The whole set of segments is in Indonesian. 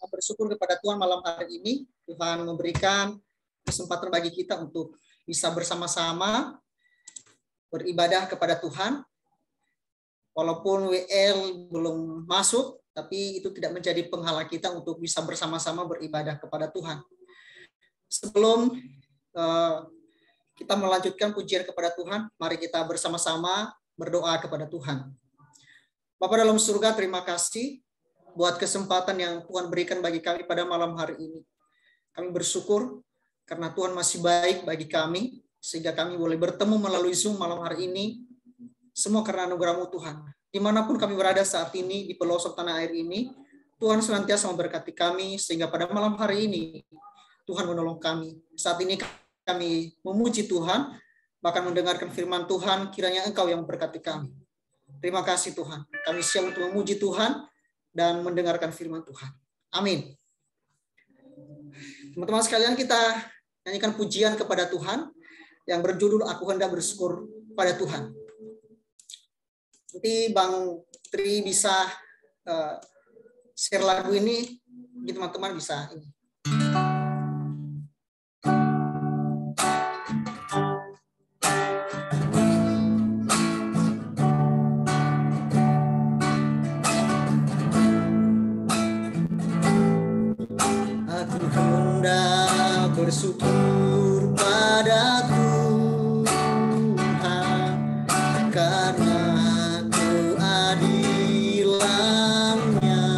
bersyukur kepada Tuhan malam hari ini. Tuhan memberikan kesempatan bagi kita untuk bisa bersama-sama beribadah kepada Tuhan. Walaupun WL belum masuk, tapi itu tidak menjadi penghalang kita untuk bisa bersama-sama beribadah kepada Tuhan. Sebelum kita melanjutkan pujian kepada Tuhan, mari kita bersama-sama berdoa kepada Tuhan. Bapa dalam surga, terima kasih buat kesempatan yang Tuhan berikan bagi kami pada malam hari ini. Kami bersyukur karena Tuhan masih baik bagi kami, sehingga kami boleh bertemu melalui Zoom malam hari ini. Semua karena anugerah-Mu Tuhan. Dimanapun kami berada saat ini, di pelosok tanah air ini, Tuhan senantiasa memberkati kami, sehingga pada malam hari ini, Tuhan menolong kami. Saat ini kami memuji Tuhan, bahkan mendengarkan firman Tuhan, kiranya Engkau yang memberkati kami. Terima kasih Tuhan. Kami siap untuk memuji Tuhan, dan mendengarkan firman Tuhan. Amin. Teman-teman sekalian, kita nyanyikan pujian kepada Tuhan yang berjudul Aku Hendak Bersyukur pada Tuhan. Nanti Bang Tri bisa share lagu ini, teman-teman bisa ini. Bersyukur pada Tuhan karena keadilan-Nya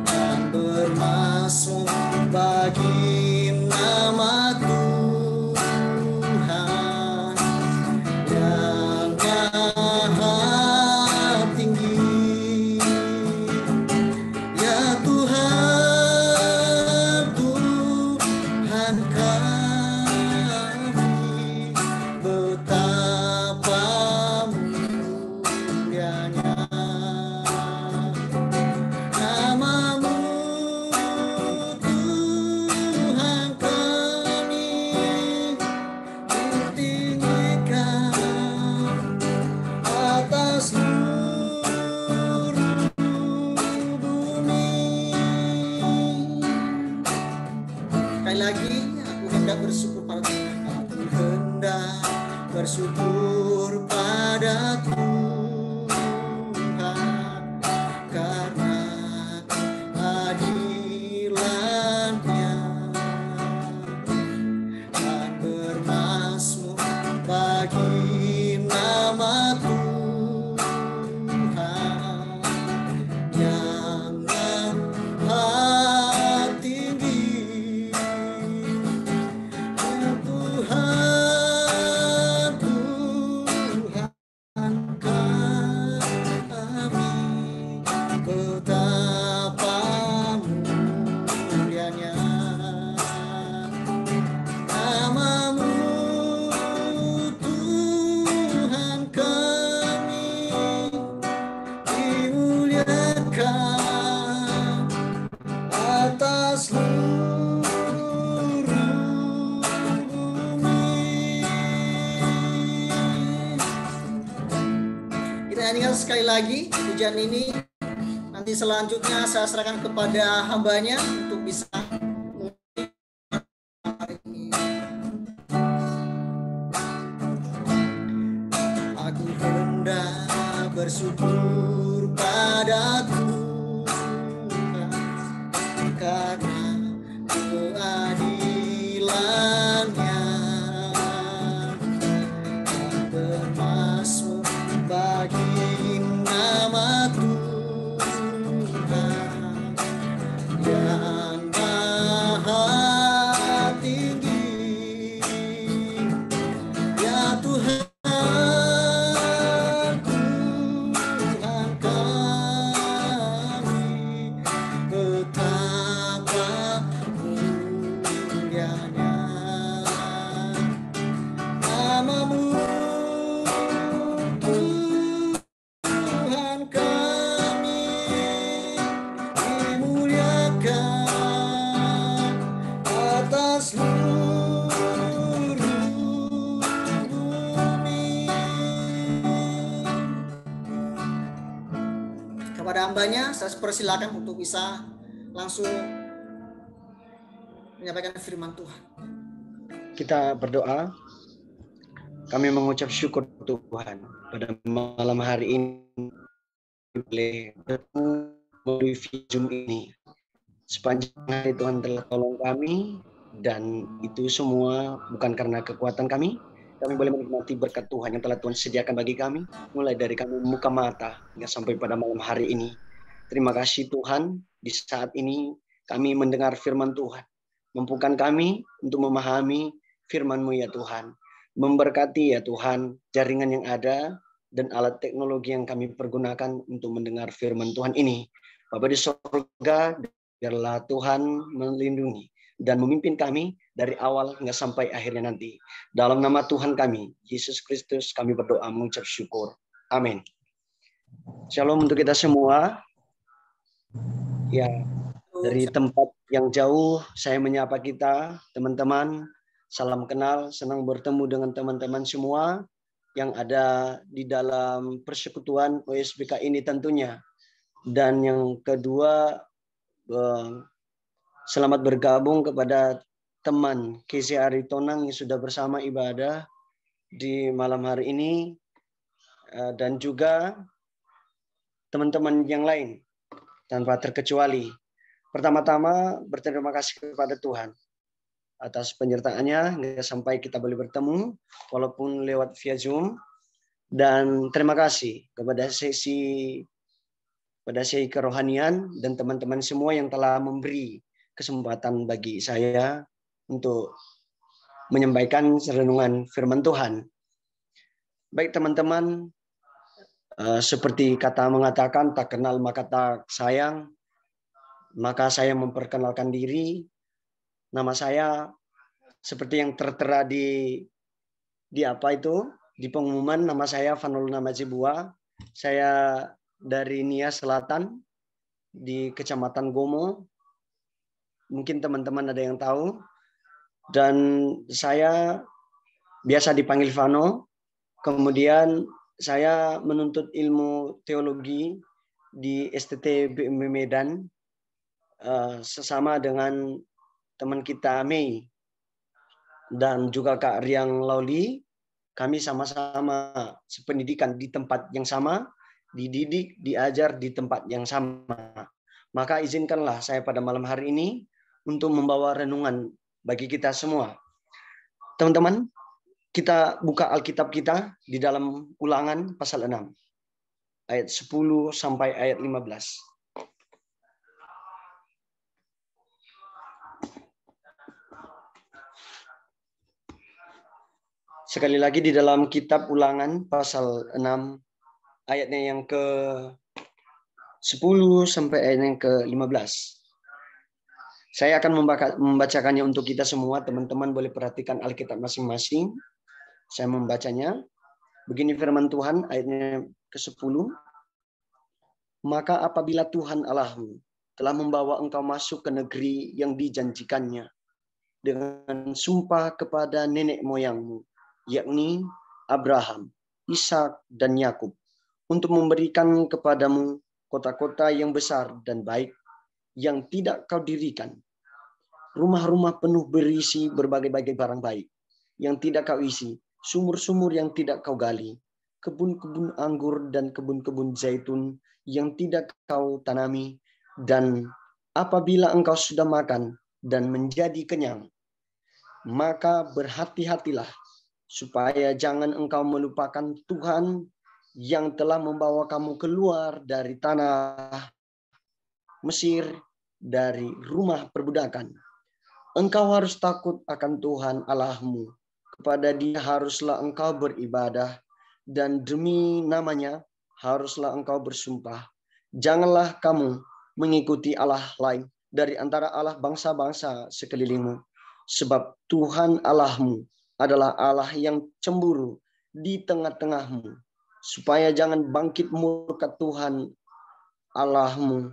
dan bermasmur bagi nama Tuhan yang maha tinggi. Ya Tuhan, bersyukur pada Tuhan karena keadilan-Nya dan bermasmur bagi nama Tuhan yang maha tinggi. Ya Tuhan, sekali lagi pujian ini. Nanti selanjutnya saya serahkan kepada hambanya untuk bisa Aku hendak bersyukur pada Tuhan karena keadilan-Nya dan bermasmur bagi nama Tuhan yang maha tinggi. Ya Tuhan, Tuhan kami, betapa mulianya Kepada hambanya, saya persilakan untuk bisa langsung menyampaikan firman Tuhan. Kita berdoa. Kami mengucap syukur Tuhan pada malam hari ini boleh bertemu melalui Zoom ini. Sepanjang hari Tuhan telah tolong kami, dan itu semua bukan karena kekuatan kami. Kami boleh menikmati berkat Tuhan yang telah Tuhan sediakan bagi kami, mulai dari kami buka mata hingga sampai pada malam hari ini. Terima kasih Tuhan, di saat ini kami mendengar firman Tuhan. Mampukan kami untuk memahami firman-Mu ya Tuhan. Memberkati ya Tuhan jaringan yang ada dan alat teknologi yang kami pergunakan untuk mendengar firman Tuhan ini. Bapa di surga, biarlah Tuhan melindungi dan memimpin kami dari awal hingga sampai akhirnya nanti. Dalam nama Tuhan kami, Yesus Kristus, kami berdoa mengucap syukur. Amin. Shalom untuk kita semua. Ya, dari tempat yang jauh saya menyapa kita, teman-teman. Salam kenal, senang bertemu dengan teman-teman semua yang ada di dalam persekutuan OSBK ini tentunya. Dan yang kedua, selamat bergabung kepada teman KC Aritonang yang sudah bersama ibadah di malam hari ini, dan juga teman-teman yang lain tanpa terkecuali. Pertama-tama berterima kasih kepada Tuhan atas penyertaannya hingga sampai kita boleh bertemu walaupun lewat via Zoom, dan terima kasih kepada sesi kerohanian dan teman-teman semua yang telah memberi kesempatan bagi saya untuk menyampaikan renungan firman Tuhan. Baik teman-teman, seperti kata mengatakan tak kenal maka tak sayang, maka saya memperkenalkan diri. Nama saya seperti yang tertera di apa itu, di pengumuman, nama saya Vanul Namajibua. Saya dari Nia Selatan di Kecamatan Gomo. Mungkin teman-teman ada yang tahu. Dan saya biasa dipanggil Vano. Kemudian saya menuntut ilmu teologi di STT BMB Medan sesama dengan teman kita Mei dan juga Kak Riang Lauli. Kami sama-sama sependidikan di tempat yang sama, dididik, diajar di tempat yang sama. Maka izinkanlah saya pada malam hari ini untuk membawa renungan bagi kita semua. Teman-teman, kita buka Alkitab kita di dalam Ulangan pasal 6. Ayat 10 sampai ayat 15. Sekali lagi di dalam kitab Ulangan pasal 6 ayatnya yang ke-10 sampai ayat yang ke-15. Saya akan membacakannya untuk kita semua. Teman-teman boleh perhatikan Alkitab masing-masing. Saya membacanya. Begini firman Tuhan ayatnya ke-10. Maka apabila Tuhan Allahmu telah membawa engkau masuk ke negeri yang dijanjikannya dengan sumpah kepada nenek moyangmu, yakni Abraham, Ishak, dan Yakub, untuk memberikan kepadamu kota-kota yang besar dan baik yang tidak kau dirikan, rumah-rumah penuh berisi berbagai-bagai barang baik yang tidak kau isi, sumur-sumur yang tidak kau gali, kebun-kebun anggur dan kebun-kebun zaitun yang tidak kau tanami, dan apabila engkau sudah makan dan menjadi kenyang, maka berhati-hatilah supaya jangan engkau melupakan Tuhan yang telah membawa kamu keluar dari tanah Mesir, dari rumah perbudakan. Engkau harus takut akan Tuhan Allahmu. Kepada Dia haruslah engkau beribadah, dan demi namanya haruslah engkau bersumpah. Janganlah kamu mengikuti Allah lain dari antara Allah bangsa-bangsa sekelilingmu, sebab Tuhan Allahmu adalah Allah yang cemburu di tengah-tengahmu, supaya jangan bangkit murka Tuhan Allahmu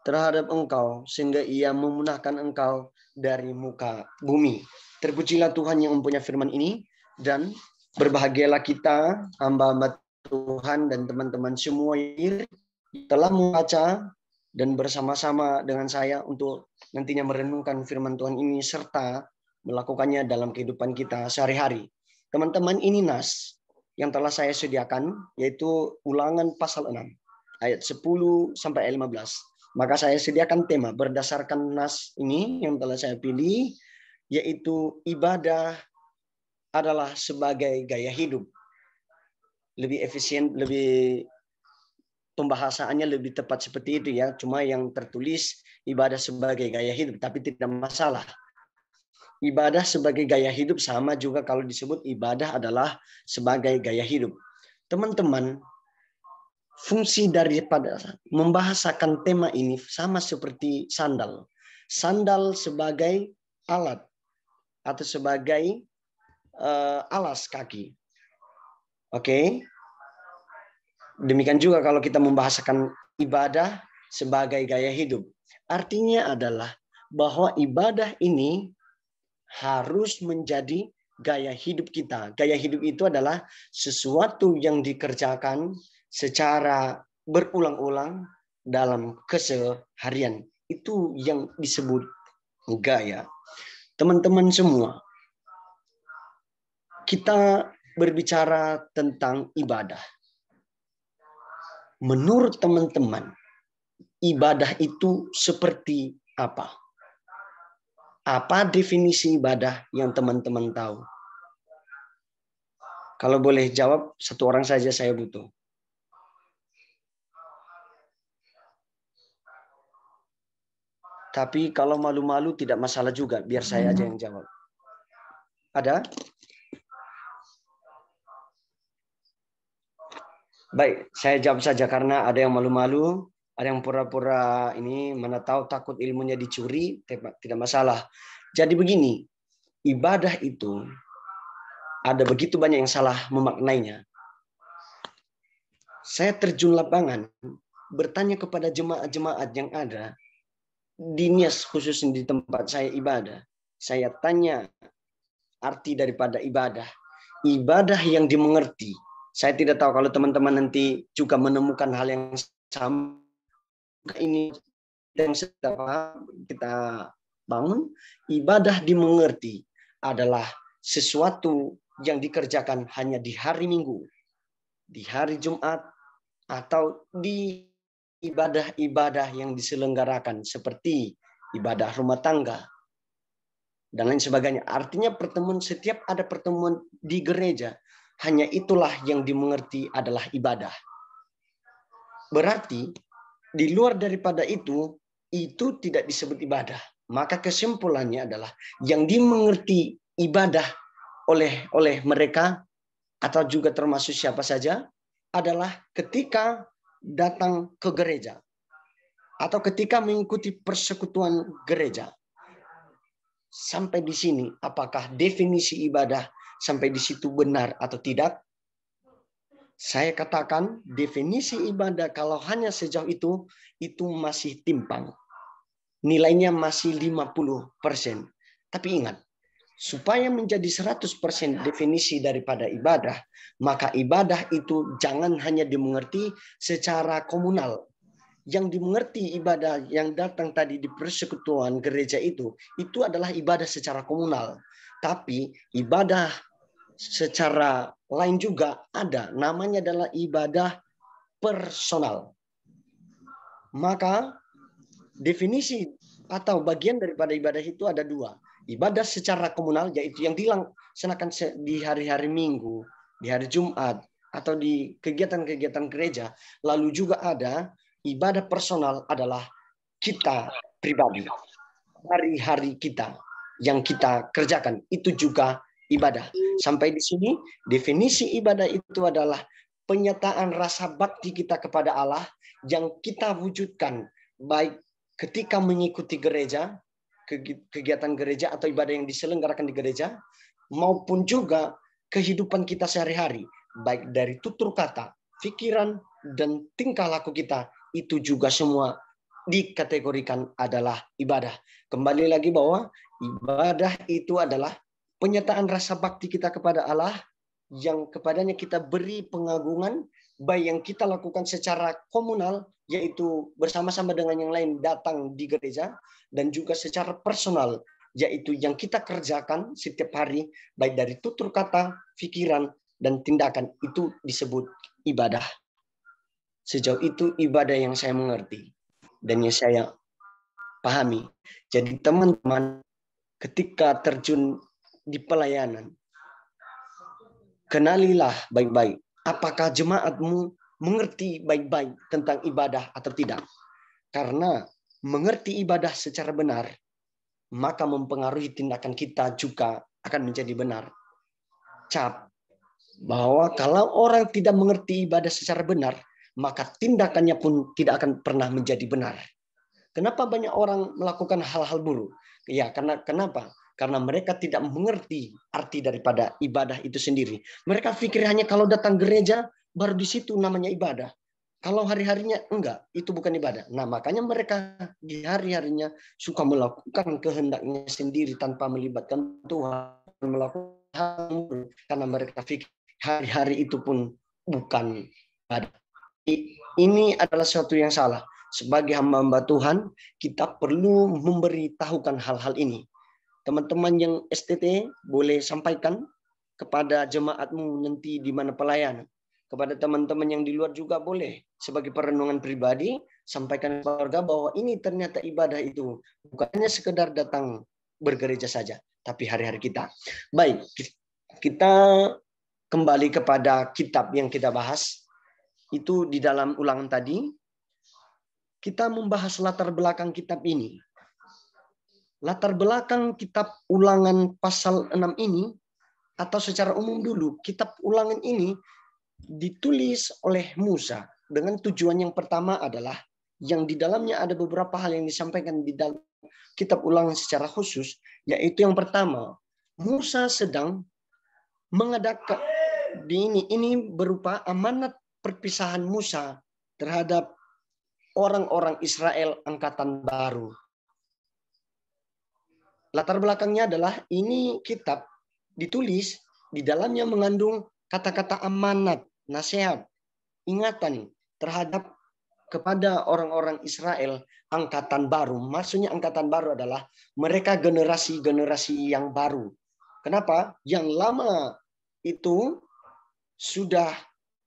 terhadap engkau, sehingga Ia memunahkan engkau dari muka bumi. Terpujilah Tuhan yang mempunyai firman ini, dan berbahagialah kita, hamba-hamba Tuhan dan teman-teman semua telah membaca dan bersama-sama dengan saya untuk nantinya merenungkan firman Tuhan ini serta melakukannya dalam kehidupan kita sehari-hari. Teman-teman, ini nas yang telah saya sediakan, yaitu Ulangan pasal 6 ayat 10 sampai ayat 15. Maka saya sediakan tema berdasarkan nas ini yang telah saya pilih, yaitu ibadah adalah sebagai gaya hidup. Lebih efisien, lebih pembahasannya lebih tepat seperti itu ya. Cuma yang tertulis ibadah sebagai gaya hidup, tapi tidak masalah. Ibadah sebagai gaya hidup sama juga kalau disebut ibadah adalah sebagai gaya hidup. Teman-teman, fungsi daripada membahasakan tema ini sama seperti sandal. Sandal sebagai alat atau sebagai alas kaki. Oke. Demikian juga kalau kita membahasakan ibadah sebagai gaya hidup. Artinya adalah bahwa ibadah ini harus menjadi gaya hidup kita. Gaya hidup itu adalah sesuatu yang dikerjakan secara berulang-ulang dalam keseharian. Itu yang disebut gaya. Teman-teman semua, kita berbicara tentang ibadah. Menurut teman-teman, ibadah itu seperti apa? Apa definisi ibadah yang teman-teman tahu? Kalau boleh jawab, satu orang saja saya butuh. Tapi kalau malu-malu tidak masalah juga, biar saya aja yang jawab. Ada? Baik, saya jawab saja karena ada yang malu-malu, ada yang pura-pura ini, mana tahu takut ilmunya dicuri, tidak masalah. Jadi begini, ibadah itu ada begitu banyak yang salah memaknainya. Saya terjun lapangan, bertanya kepada jemaat-jemaat yang ada di Nias, khususnya di tempat saya ibadah. Saya tanya arti daripada ibadah. Ibadah yang dimengerti. Saya tidak tahu kalau teman-teman nanti juga menemukan hal yang sama. Ini yang kita bangun. Ibadah dimengerti adalah sesuatu yang dikerjakan hanya di hari Minggu, di hari Jumat, atau di ibadah-ibadah yang diselenggarakan seperti ibadah rumah tangga dan lain sebagainya. Artinya setiap ada pertemuan di gereja, hanya itulah yang dimengerti adalah ibadah. Berarti di luar daripada itu tidak disebut ibadah. Maka kesimpulannya adalah yang dimengerti ibadah oleh mereka atau juga termasuk siapa saja adalah ketika datang ke gereja atau ketika mengikuti persekutuan gereja. Sampai di sini, apakah definisi ibadah sampai di situ benar atau tidak? Saya katakan definisi ibadah kalau hanya sejauh itu masih timpang. Nilainya masih 50%. Tapi ingat, supaya menjadi 100% definisi daripada ibadah, maka ibadah itu jangan hanya dimengerti secara komunal. Yang dimengerti ibadah yang datang tadi di persekutuan gereja itu adalah ibadah secara komunal. Tapi ibadah secara lain juga ada, namanya adalah ibadah personal. Maka definisi atau bagian daripada ibadah itu ada dua. Ibadah secara komunal, yaitu yang dilaksanakan di hari-hari Minggu, di hari Jumat, atau di kegiatan-kegiatan gereja. Lalu juga ada ibadah personal adalah kita pribadi. Hari-hari kita yang kita kerjakan, itu juga ibadah. Sampai di sini, definisi ibadah itu adalah penyataan rasa bakti kita kepada Allah yang kita wujudkan, baik ketika mengikuti gereja, kegiatan gereja atau ibadah yang diselenggarakan di gereja, maupun juga kehidupan kita sehari-hari, baik dari tutur kata, pikiran, dan tingkah laku kita, itu juga semua dikategorikan adalah ibadah. Kembali lagi bahwa ibadah itu adalah penyataan rasa bakti kita kepada Allah yang kepadanya kita beri pengagungan baik yang kita lakukan secara komunal, yaitu bersama-sama dengan yang lain datang di gereja, dan juga secara personal, yaitu yang kita kerjakan setiap hari, baik dari tutur kata, pikiran, dan tindakan, itu disebut ibadah. Sejauh itu ibadah yang saya mengerti dan yang saya pahami. Jadi teman-teman, ketika terjun di pelayanan, kenalilah baik-baik apakah jemaatmu mengerti baik-baik tentang ibadah atau tidak. Karena mengerti ibadah secara benar, maka mempengaruhi tindakan kita juga akan menjadi benar. Cap bahwa kalau orang tidak mengerti ibadah secara benar, maka tindakannya pun tidak akan pernah menjadi benar. Kenapa banyak orang melakukan hal-hal buruk? Ya, kenapa? Karena mereka tidak mengerti arti daripada ibadah itu sendiri. Mereka pikir hanya kalau datang gereja, baru di situ namanya ibadah. Kalau hari-harinya enggak, itu bukan ibadah. Nah, makanya mereka di hari-harinya suka melakukan kehendaknya sendiri tanpa melibatkan Tuhan, melakukan hal karena mereka pikir hari-hari itu pun bukan ibadah. Ini adalah sesuatu yang salah. Sebagai hamba-hamba Tuhan, kita perlu memberitahukan hal-hal ini. Teman-teman yang STT boleh sampaikan kepada jemaatmu nanti di mana pelayanan. Kepada teman-teman yang di luar juga boleh. Sebagai perenungan pribadi, sampaikan keluarga bahwa ini ternyata ibadah itu. Bukan hanya sekedar datang bergereja saja, tapi hari-hari kita. Baik, kita kembali kepada kitab yang kita bahas. Itu di dalam Ulangan tadi. Kita membahas latar belakang kitab ini. Latar belakang kitab Ulangan pasal 6 ini, atau secara umum dulu, kitab Ulangan ini ditulis oleh Musa dengan tujuan yang pertama adalah yang di dalamnya ada beberapa hal yang disampaikan di dalam kitab Ulangan secara khusus, yaitu yang pertama, Musa sedang mengadakan ini berupa amanat perpisahan Musa terhadap orang-orang Israel angkatan baru. Latar belakangnya adalah ini kitab ditulis, di dalamnya mengandung kata-kata amanat, nasihat, ingatan terhadap kepada orang-orang Israel angkatan baru. Maksudnya angkatan baru adalah mereka generasi-generasi yang baru. Kenapa? Yang lama itu sudah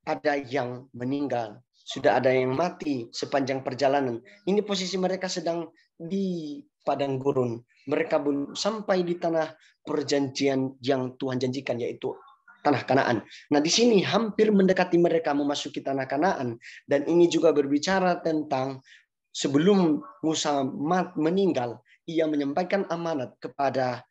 ada yang meninggal, sudah ada yang mati sepanjang perjalanan. Ini posisi mereka sedang di padang gurun. Mereka belum sampai di tanah perjanjian yang Tuhan janjikan, yaitu tanah Kanaan. Nah, di sini hampir mendekati mereka memasuki tanah Kanaan. Dan ini juga berbicara tentang sebelum Musa meninggal, ia menyampaikan amanat kepada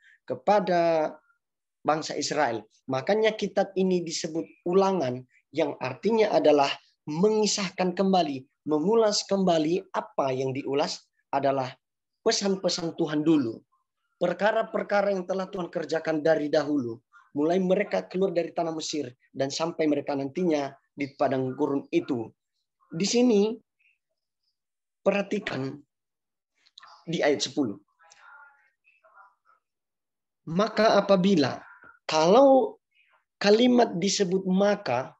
bangsa Israel. Makanya kitab ini disebut Ulangan, yang artinya adalah mengisahkan kembali, mengulas kembali. Apa yang diulas adalah pesan-pesan Tuhan dulu. Perkara-perkara yang telah Tuhan kerjakan dari dahulu. Mulai mereka keluar dari tanah Mesir dan sampai mereka nantinya di padang gurun itu. Di sini perhatikan di ayat 10. Maka apabila, kalau kalimat disebut maka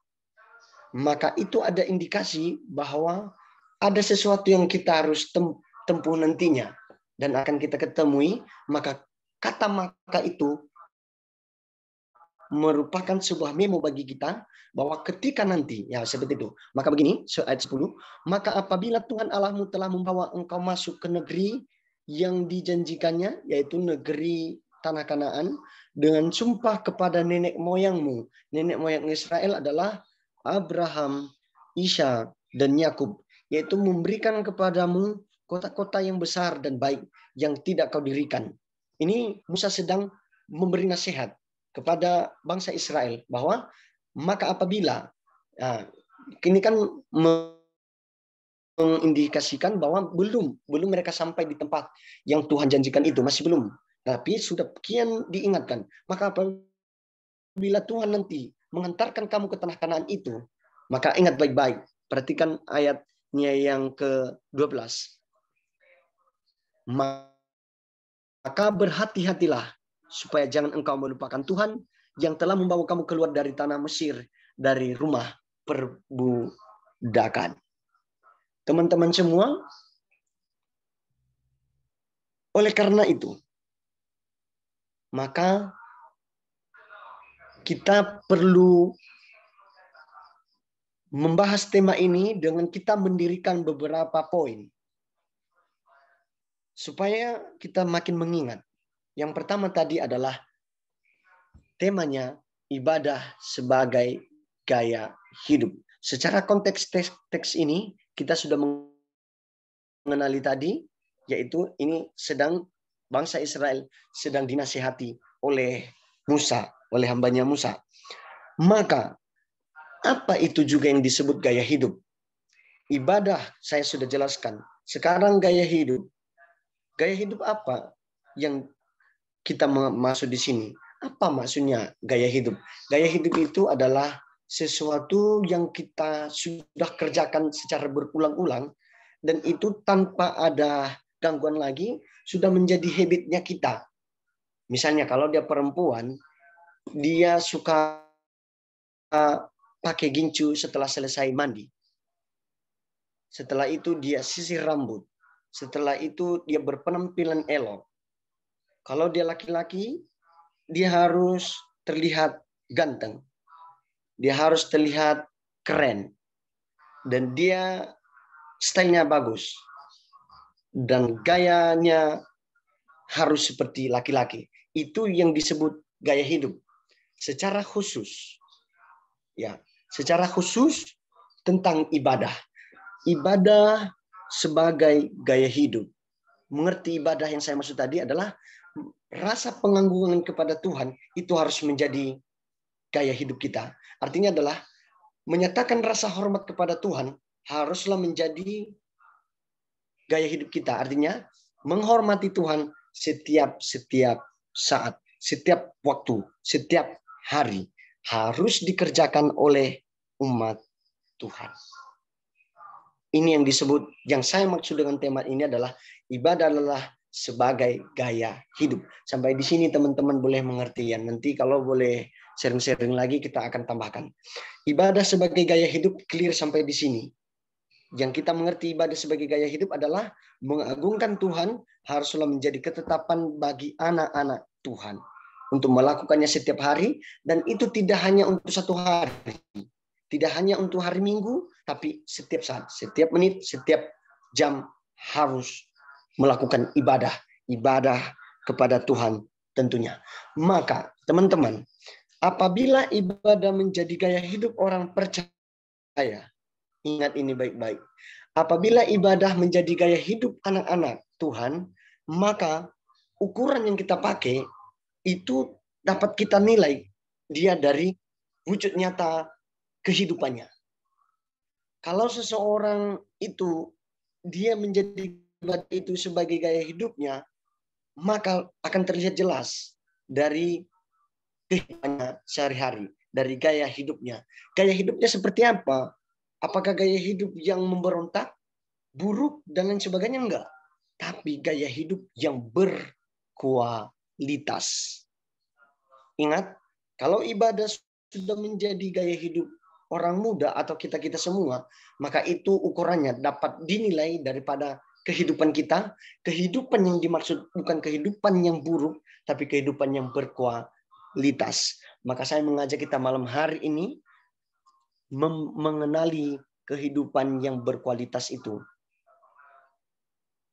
itu ada indikasi bahwa ada sesuatu yang kita harus tempuh nantinya. Dan akan kita ketemui, maka kata maka itu merupakan sebuah memo bagi kita bahwa ketika nanti, ya seperti itu. Maka begini, ayat 10, maka apabila Tuhan Allahmu telah membawa engkau masuk ke negeri yang dijanjikannya, yaitu negeri tanah Kanaan, dengan sumpah kepada nenek moyangmu. Nenek moyang Israel adalah Abraham, Ishak, dan Yakub, yaitu memberikan kepadamu kota-kota yang besar dan baik yang tidak kau dirikan. Ini Musa sedang memberi nasihat kepada bangsa Israel bahwa maka apabila, ini kan mengindikasikan bahwa belum mereka sampai di tempat yang Tuhan janjikan itu, masih belum. Tapi sudah kian diingatkan. Maka apabila Tuhan nanti mengantarkan kamu ke tanah Kanaan itu, maka ingat baik-baik. Perhatikan ayatnya yang ke-12. Maka berhati-hatilah supaya jangan engkau melupakan Tuhan yang telah membawa kamu keluar dari tanah Mesir, dari rumah perbudakan. Teman-teman semua, oleh karena itu, maka kita perlu membahas tema ini dengan kita mendirikan beberapa poin. Supaya kita makin mengingat. Yang pertama tadi adalah temanya ibadah sebagai gaya hidup. Secara konteks teks ini kita sudah mengenali tadi, yaitu ini sedang bangsa Israel sedang dinasihati oleh Musa, oleh hambanya Musa. Maka apa itu juga yang disebut gaya hidup? Ibadah saya sudah jelaskan. Sekarang gaya hidup. Gaya hidup apa yang kita masuk di sini? Apa maksudnya gaya hidup? Gaya hidup itu adalah sesuatu yang kita sudah kerjakan secara berulang-ulang dan itu tanpa ada gangguan lagi sudah menjadi habitnya kita. Misalnya kalau dia perempuan, dia suka pakai gincu setelah selesai mandi. Setelah itu dia sisir rambut. Setelah itu dia berpenampilan elok. Kalau dia laki-laki, dia harus terlihat ganteng. Dia harus terlihat keren. Dan dia stylenya bagus. Dan gayanya harus seperti laki-laki. Itu yang disebut gaya hidup. Secara khusus. Ya, secara khusus tentang ibadah. Ibadah sebagai gaya hidup. Mengerti ibadah yang saya maksud tadi adalah rasa pengagungan kepada Tuhan itu harus menjadi gaya hidup kita. Artinya adalah menyatakan rasa hormat kepada Tuhan haruslah menjadi gaya hidup kita. Artinya menghormati Tuhan setiap saat, setiap waktu, setiap hari harus dikerjakan oleh umat Tuhan. Ini yang disebut, yang saya maksud dengan tema ini adalah ibadah adalah sebagai gaya hidup. Sampai di sini teman-teman boleh mengerti ya. Nanti kalau boleh sharing-sharing lagi kita akan tambahkan. Ibadah sebagai gaya hidup clear sampai di sini. Yang kita mengerti ibadah sebagai gaya hidup adalah mengagungkan Tuhan haruslah menjadi ketetapan bagi anak-anak Tuhan. Untuk melakukannya setiap hari dan itu tidak hanya untuk satu hari. Tidak hanya untuk hari Minggu, tapi setiap saat, setiap menit, setiap jam harus melakukan ibadah. Ibadah kepada Tuhan tentunya. Maka teman-teman, apabila ibadah menjadi gaya hidup orang percaya, ingat ini baik-baik. Apabila ibadah menjadi gaya hidup anak-anak Tuhan, maka ukuran yang kita pakai itu dapat kita nilai dia dari wujud nyata kehidupannya. Kalau seseorang itu dia menjadi itu sebagai gaya hidupnya, maka akan terlihat jelas dari kehidupannya sehari-hari, dari gaya hidupnya. Gaya hidupnya seperti apa? Apakah gaya hidup yang memberontak, buruk dan lain sebagainya? Enggak. Tapi gaya hidup yang berkualitas. Ingat, kalau ibadah sudah menjadi gaya hidup orang muda atau kita-kita semua, maka itu ukurannya dapat dinilai daripada kehidupan kita. Kehidupan yang dimaksud bukan kehidupan yang buruk, tapi kehidupan yang berkualitas. Maka saya mengajak kita malam hari ini mengenali kehidupan yang berkualitas itu.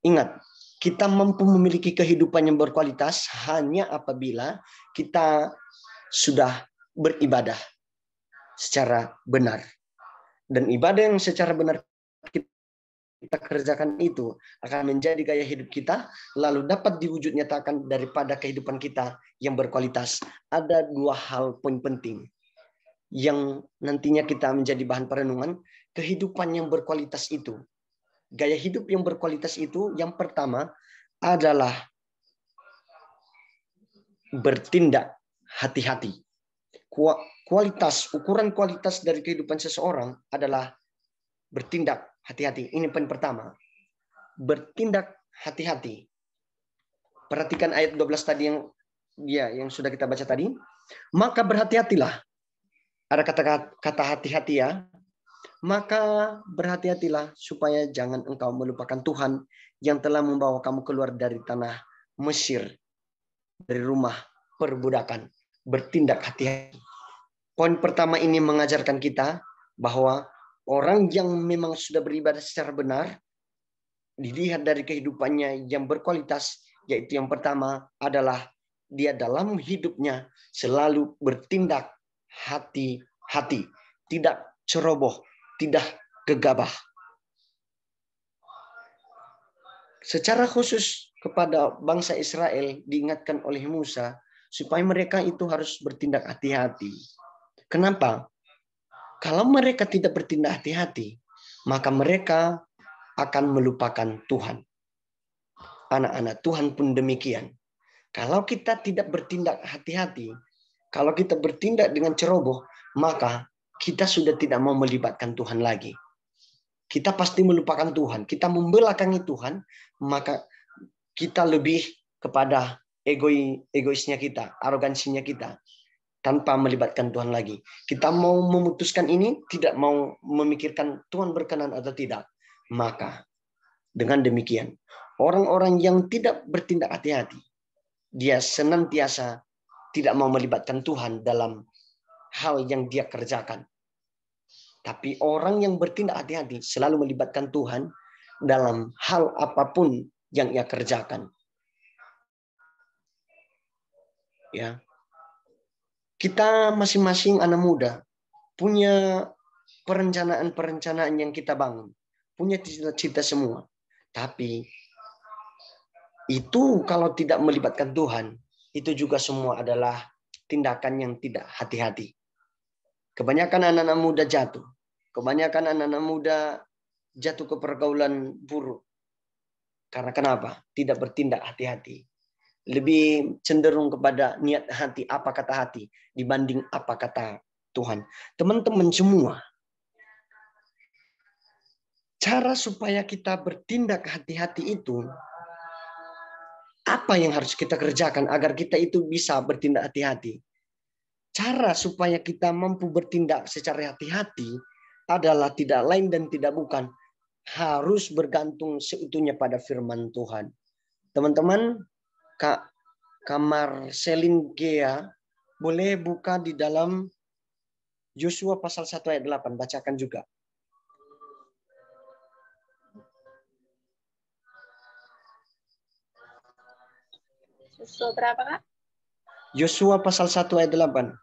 Ingat, kita mampu memiliki kehidupan yang berkualitas hanya apabila kita sudah beribadah secara benar. Dan ibadah yang secara benar kita kerjakan itu akan menjadi gaya hidup kita, lalu dapat diwujud nyatakan daripada kehidupan kita yang berkualitas. Ada dua hal poin penting yang nantinya kita menjadi bahan perenungan. Kehidupan yang berkualitas itu, gaya hidup yang berkualitas itu, yang pertama adalah bertindak hati-hati. Ukuran kualitas dari kehidupan seseorang adalah bertindak hati-hati. Ini poin pertama. Bertindak hati-hati. Perhatikan ayat 12 tadi yang sudah kita baca tadi. Maka berhati-hatilah. Ada kata hati-hati ya. Maka berhati-hatilah supaya jangan engkau melupakan Tuhan yang telah membawa kamu keluar dari tanah Mesir, dari rumah perbudakan. Bertindak hati-hati. Poin pertama ini mengajarkan kita bahwa orang yang memang sudah beribadah secara benar, dilihat dari kehidupannya yang berkualitas, yaitu yang pertama adalah dia dalam hidupnya selalu bertindak hati-hati, tidak ceroboh, tidak gegabah. Secara khusus kepada bangsa Israel diingatkan oleh Musa supaya mereka itu harus bertindak hati-hati. Kenapa? Kalau mereka tidak bertindak hati-hati, maka mereka akan melupakan Tuhan. Anak-anak Tuhan pun demikian. Kalau kita tidak bertindak hati-hati, kalau kita bertindak dengan ceroboh, maka kita sudah tidak mau melibatkan Tuhan lagi. Kita pasti melupakan Tuhan. Kita membelakangi Tuhan, maka kita lebih kepada egoisnya kita, arogansinya kita, tanpa melibatkan Tuhan lagi. Kita mau memutuskan ini, tidak mau memikirkan Tuhan berkenan atau tidak. Maka dengan demikian, orang-orang yang tidak bertindak hati-hati, dia senantiasa tidak mau melibatkan Tuhan dalam hal yang dia kerjakan. Tapi orang yang bertindak hati-hati selalu melibatkan Tuhan dalam hal apapun yang ia kerjakan. Ya. Kita masing-masing anak muda punya perencanaan-perencanaan yang kita bangun. Punya cita-cita semua. Tapi itu kalau tidak melibatkan Tuhan, itu juga semua adalah tindakan yang tidak hati-hati. Kebanyakan anak-anak muda jatuh. Kebanyakan anak-anak muda jatuh ke pergaulan buruk. Karena kenapa? Tidak bertindak hati-hati. Lebih cenderung kepada niat hati, apa kata hati, dibanding apa kata Tuhan. Teman-teman semua, cara supaya kita bertindak hati-hati itu, apa yang harus kita kerjakan agar kita itu bisa bertindak hati-hati? Cara supaya kita mampu bertindak secara hati-hati adalah tidak lain dan tidak bukan harus bergantung seutuhnya pada firman Tuhan. Teman-teman, Kak Marcelin Gea, boleh buka di dalam Yosua pasal 1 ayat 8, bacakan juga. Yosua berapa, Kak? Yosua pasal 1 ayat 8.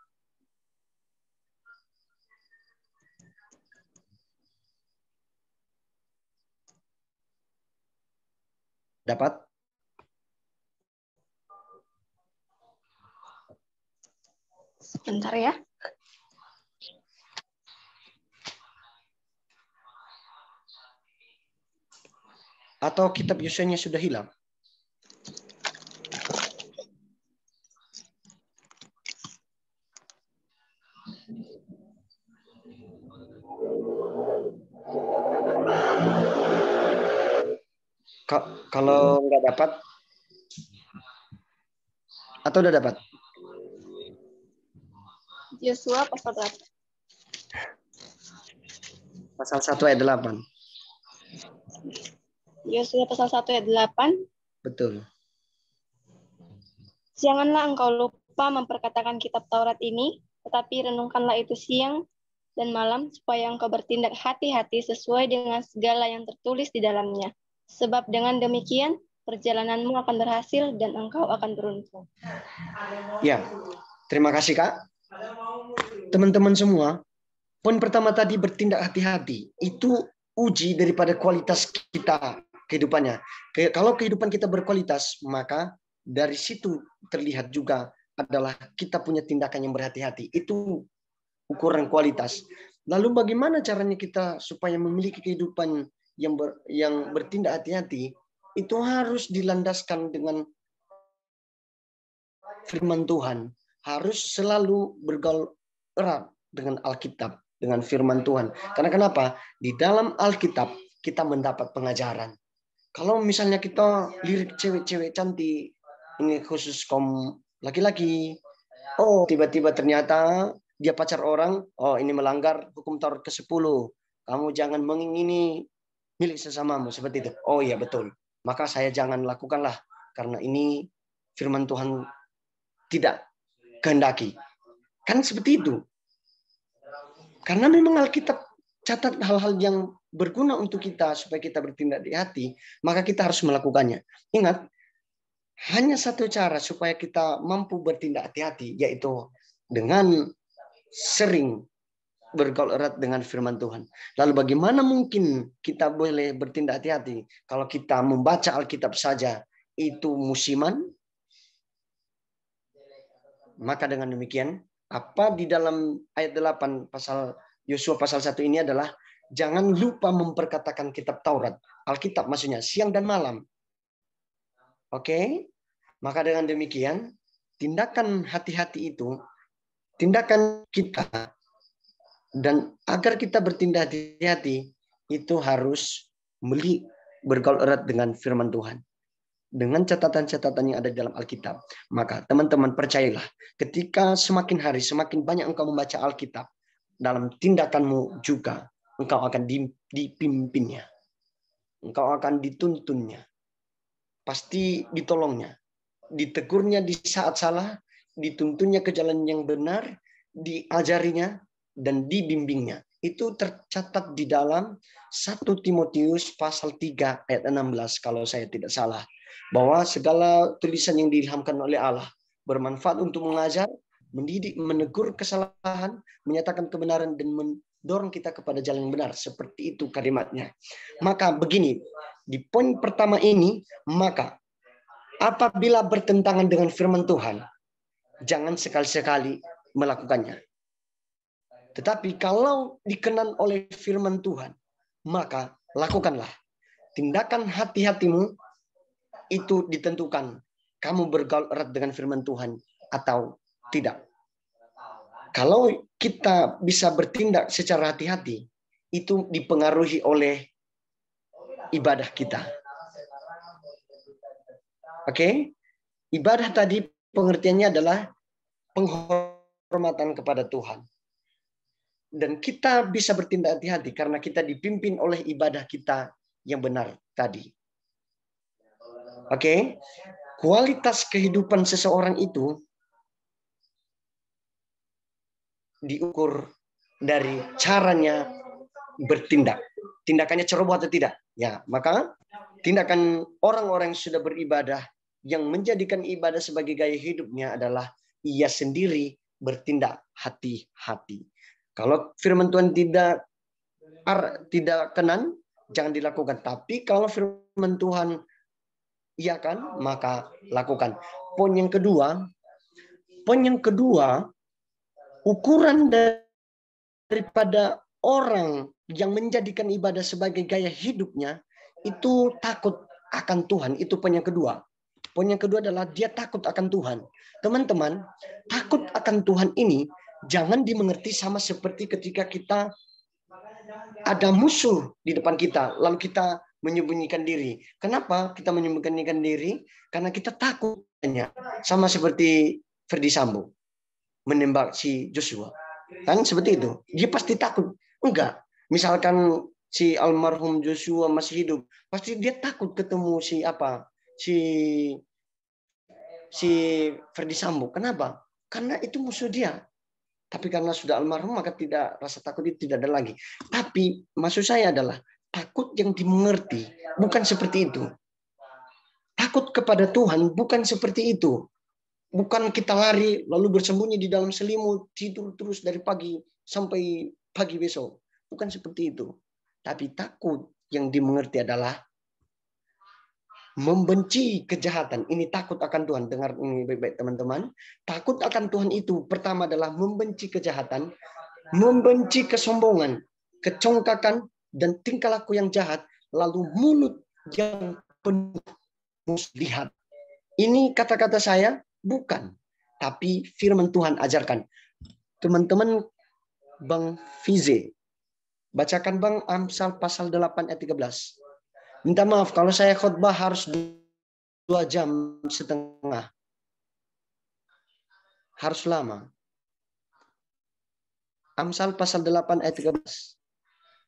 Dapat? Sebentar ya. Atau kitab Yosua-nya sudah hilang? Kalau nggak dapat, atau udah dapat? Yosua pasal berapa? Pasal 1 ayat 8. Yosua pasal 1 ayat 8. Betul. Janganlah engkau lupa memperkatakan kitab Taurat ini, tetapi renungkanlah itu siang dan malam, supaya engkau bertindak hati-hati sesuai dengan segala yang tertulis di dalamnya. Sebab dengan demikian, perjalananmu akan berhasil dan engkau akan beruntung. Ya, terima kasih Kak. Teman-teman semua, poin pertama tadi bertindak hati-hati. Itu uji daripada kualitas kita kehidupannya. Kalau kehidupan kita berkualitas, maka dari situ terlihat juga adalah kita punya tindakan yang berhati-hati. Itu ukuran kualitas. Lalu bagaimana caranya kita supaya memiliki kehidupan yang bertindak hati-hati? Itu harus dilandaskan dengan firman Tuhan. Harus selalu bergaul erat dengan Alkitab, dengan firman Tuhan. Karena kenapa? Di dalam Alkitab kita mendapat pengajaran. Kalau misalnya kita lirik cewek-cewek cantik, ini khusus kaum laki-laki, oh tiba-tiba ternyata dia pacar orang, oh ini melanggar hukum Taurat ke-10. kamu jangan mengingini milik sesamamu seperti itu. Oh iya betul. Maka saya jangan lakukanlah karena ini firman Tuhan tidak kehendaki. Kan seperti itu. Karena memang Alkitab catat hal-hal yang berguna untuk kita supaya kita bertindak di hati, maka kita harus melakukannya. Ingat, hanya satu cara supaya kita mampu bertindak hati-hati, yaitu dengan sering bergaul erat dengan firman Tuhan. Lalu bagaimana mungkin kita boleh bertindak hati-hati kalau kita membaca Alkitab saja itu musiman? Maka dengan demikian, apa di dalam ayat 8 pasal Yosua pasal 1 ini adalah jangan lupa memperkatakan kitab Taurat, Alkitab maksudnya siang dan malam. Oke? Maka dengan demikian, tindakan hati-hati itu, tindakan kita, dan agar kita bertindak hati-hati, itu harus bergaul erat dengan firman Tuhan. Dengan catatan-catatan yang ada di dalam Alkitab. Maka teman-teman percayalah, ketika semakin hari, semakin banyak engkau membaca Alkitab, dalam tindakanmu juga, engkau akan dipimpinnya. Engkau akan dituntunnya. Pasti ditolongnya. Ditegurnya di saat salah, dituntunnya ke jalan yang benar, diajarinya, dan dibimbingnya. Itu tercatat di dalam 1 Timotius pasal 3 ayat 16 kalau saya tidak salah. Bahwa segala tulisan yang diilhamkan oleh Allah bermanfaat untuk mengajar, mendidik, menegur kesalahan, menyatakan kebenaran, dan mendorong kita kepada jalan yang benar. Seperti itu kalimatnya. Maka begini, di poin pertama ini, maka apabila bertentangan dengan firman Tuhan, jangan sekali-sekali melakukannya. Tetapi kalau dikenan oleh firman Tuhan, maka lakukanlah. Tindakan hati-hatimu itu ditentukan kamu bergaul erat dengan firman Tuhan atau tidak. Kalau kita bisa bertindak secara hati-hati, itu dipengaruhi oleh ibadah kita. Oke? Ibadah tadi pengertiannya adalah penghormatan kepada Tuhan. Dan kita bisa bertindak hati-hati karena kita dipimpin oleh ibadah kita yang benar tadi. Oke? Kualitas kehidupan seseorang itu diukur dari caranya bertindak. Tindakannya ceroboh atau tidak? Ya, maka tindakan orang-orang yang sudah beribadah yang menjadikan ibadah sebagai gaya hidupnya adalah ia sendiri bertindak hati-hati. Kalau firman Tuhan tidak kenan, jangan dilakukan. Tapi kalau firman Tuhan iya kan, maka lakukan. Poin yang kedua, ukuran daripada orang yang menjadikan ibadah sebagai gaya hidupnya itu takut akan Tuhan. Itu poin yang kedua. Poin yang kedua adalah dia takut akan Tuhan. Teman-teman, takut akan Tuhan ini jangan dimengerti sama seperti ketika kita ada musuh di depan kita, lalu kita menyembunyikan diri. Kenapa kita menyembunyikan diri? Karena kita takutnya. Sama seperti Ferdi Sambo menembak si Joshua. Kan seperti itu. Dia pasti takut. Enggak. Misalkan si almarhum Joshua masih hidup, pasti dia takut ketemu si Ferdi Sambo. Kenapa? Karena itu musuh dia. Tapi karena sudah almarhum maka tidak, rasa takut itu tidak ada lagi. Tapi maksud saya adalah takut yang dimengerti bukan seperti itu. Takut kepada Tuhan bukan seperti itu. Bukan kita lari lalu bersembunyi di dalam selimut, tidur terus dari pagi sampai pagi besok. Bukan seperti itu. Tapi takut yang dimengerti adalah membenci kejahatan. Ini takut akan Tuhan. Dengar ini baik-baik teman-teman. Takut akan Tuhan itu pertama adalah membenci kejahatan, membenci kesombongan, kecongkakan, dan tingkah laku yang jahat, lalu mulut yang penuh muslihat. Ini kata-kata saya bukan, tapi firman Tuhan ajarkan. Teman-teman, Bang Fize, bacakan Bang Amsal pasal 8 ayat 13. Minta maaf kalau saya khotbah harus 2,5 jam. Harus lama. Amsal pasal 8 ayat 13.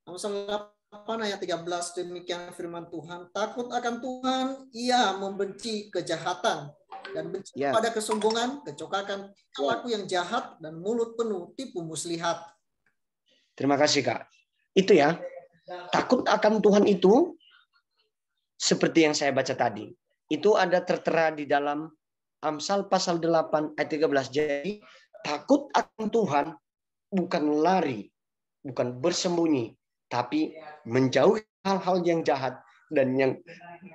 Amsal 8 ayat 13, demikian firman Tuhan. Takut akan Tuhan, ia membenci kejahatan. Dan benci pada kesombongan, kecokakan laku yang jahat, dan mulut penuh tipu muslihat. Terima kasih, Kak. Itu ya, takut akan Tuhan itu seperti yang saya baca tadi. Itu ada tertera di dalam Amsal pasal 8 ayat 13. Jadi takut akan Tuhan bukan lari, bukan bersembunyi, tapi menjauhi hal-hal yang jahat dan yang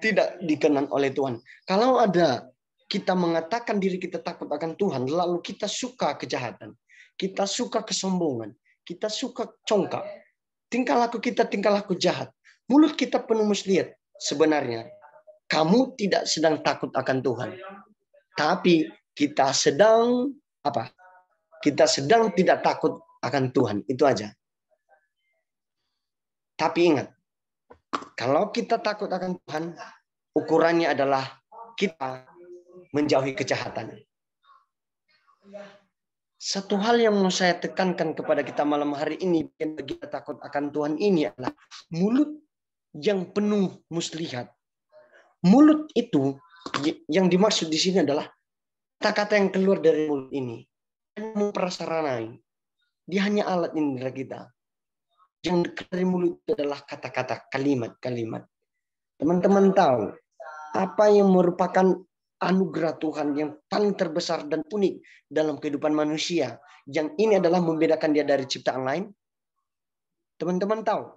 tidak dikenan oleh Tuhan. Kalau ada kita mengatakan diri kita takut akan Tuhan, lalu kita suka kejahatan, kita suka kesombongan, kita suka congkak, tingkah laku kita tingkah laku jahat, mulut kita penuh muslihat, sebenarnya kamu tidak sedang takut akan Tuhan. Tapi kita sedang apa? Kita sedang tidak takut akan Tuhan. Itu aja. Tapi ingat, kalau kita takut akan Tuhan, ukurannya adalah kita menjauhi kejahatan. Satu hal yang mau saya tekankan kepada kita malam hari ini, yang bagi kita takut akan Tuhan ini adalah mulut yang penuh muslihat. Mulut itu yang dimaksud di sini adalah kata-kata yang keluar dari mulut ini. Memprasaranai. Dia hanya alat indera kita. Yang dekat dari mulut itu adalah kata-kata, kalimat-kalimat. Teman-teman tahu apa yang merupakan anugerah Tuhan yang paling terbesar dan unik dalam kehidupan manusia. Yang ini adalah membedakan dia dari ciptaan lain. Teman-teman tahu?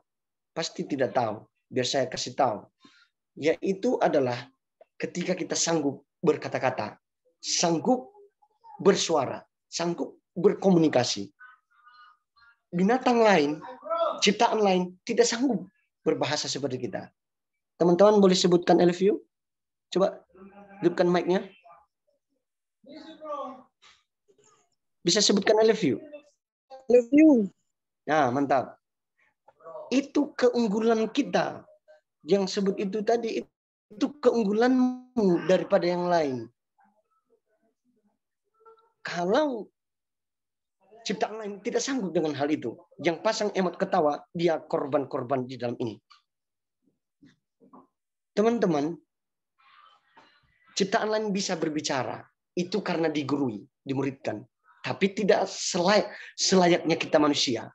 Pasti tidak tahu. Biar saya kasih tahu. Yaitu adalah ketika kita sanggup berkata-kata, sanggup bersuara, sanggup berkomunikasi. Binatang lain, ciptaan lain tidak sanggup berbahasa seperti kita. Teman-teman boleh sebutkan I love you? Coba hidupkan mic-nya. Bisa sebutkan I love you? I love you. Nah, mantap. Itu keunggulan kita. Yang sebut itu tadi, itu keunggulanmu daripada yang lain. Kalau ciptaan lain tidak sanggup dengan hal itu, yang pasang emot ketawa, dia korban-korban di dalam ini. Teman-teman, ciptaan lain bisa berbicara. Itu karena digurui, dimuridkan. Tapi tidak selayaknya kita manusia.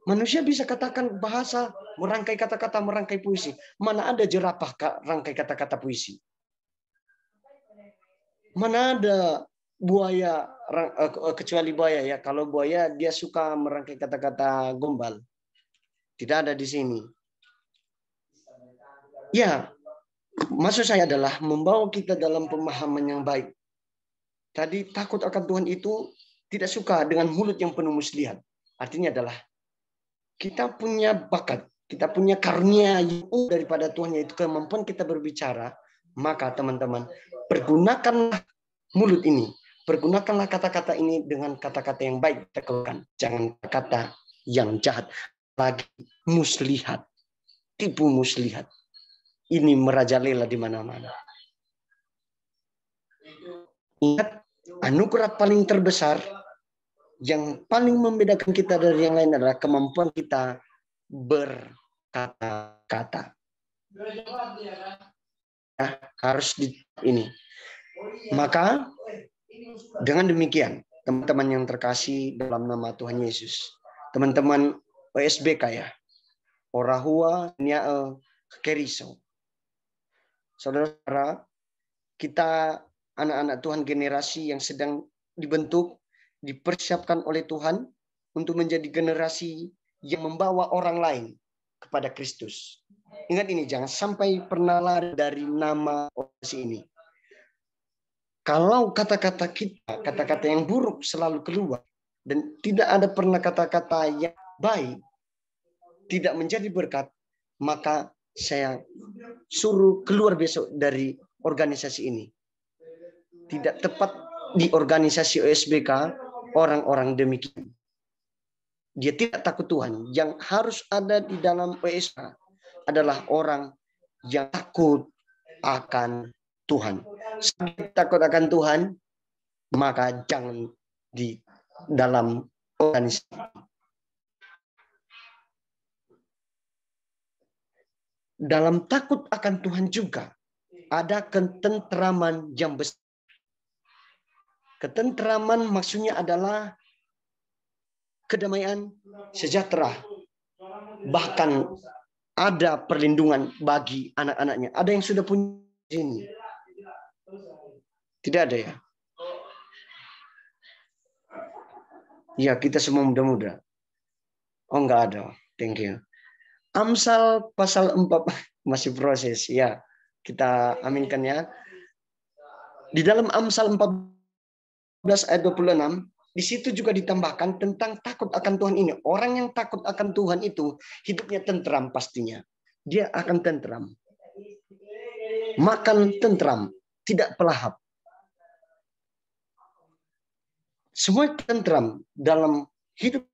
Manusia bisa katakan bahasa, merangkai kata-kata, merangkai puisi. Mana ada jerapah rangkai kata-kata puisi? Mana ada buaya, kecuali buaya ya. Kalau buaya dia suka merangkai kata-kata gombal. Tidak ada di sini. Ya, maksud saya adalah membawa kita dalam pemahaman yang baik. Tadi takut akan Tuhan itu tidak suka dengan mulut yang penuh muslihat. Artinya adalah kita punya bakat, kita punya karunia yang daripada Tuhan, yaitu kemampuan kita berbicara. Maka teman-teman, pergunakanlah mulut ini. Pergunakanlah kata-kata ini dengan kata-kata yang baik. Jangan kata yang jahat. Lagi muslihat. Tipu muslihat. Ini merajalela di mana-mana. Ingat, anugerah paling terbesar yang paling membedakan kita dari yang lain adalah kemampuan kita berkata-kata. Nah, harus di ini. Maka dengan demikian, teman-teman yang terkasih dalam nama Tuhan Yesus, teman-teman OSBK ya, Orahua Niae Keriso. Saudara-saudara, kita anak-anak Tuhan generasi yang sedang dibentuk, dipersiapkan oleh Tuhan untuk menjadi generasi yang membawa orang lain kepada Kristus. Ingat ini, jangan sampai pernah lari dari nama organisasi ini. Kalau kata-kata kita, kata-kata yang buruk selalu keluar, dan tidak ada pernah kata-kata yang baik, tidak menjadi berkat, maka saya suruh keluar besok dari organisasi ini. Tidak tepat di organisasi OSBK orang-orang demikian. Dia tidak takut Tuhan. Yang harus ada di dalam OSBK adalah orang yang takut akan Tuhan. Takut akan Tuhan, maka jangan di dalam organisasi. dalam takut akan Tuhan juga ada ketentraman yang besar. Ketentraman maksudnya adalah kedamaian, sejahtera. Bahkan ada perlindungan bagi anak-anaknya. Ada yang sudah punya ini? Tidak ada ya? Ya, kita semua muda-muda. Oh, enggak ada. Thank you. Amsal pasal 4 masih proses. Ya, kita aminkan ya. Di dalam Amsal 14 ayat 26, di situ juga ditambahkan tentang takut akan Tuhan ini. Orang yang takut akan Tuhan itu hidupnya tentram pastinya. Dia akan tentram. Makan tentram, tidak pelahap. Semua tentram dalam hidup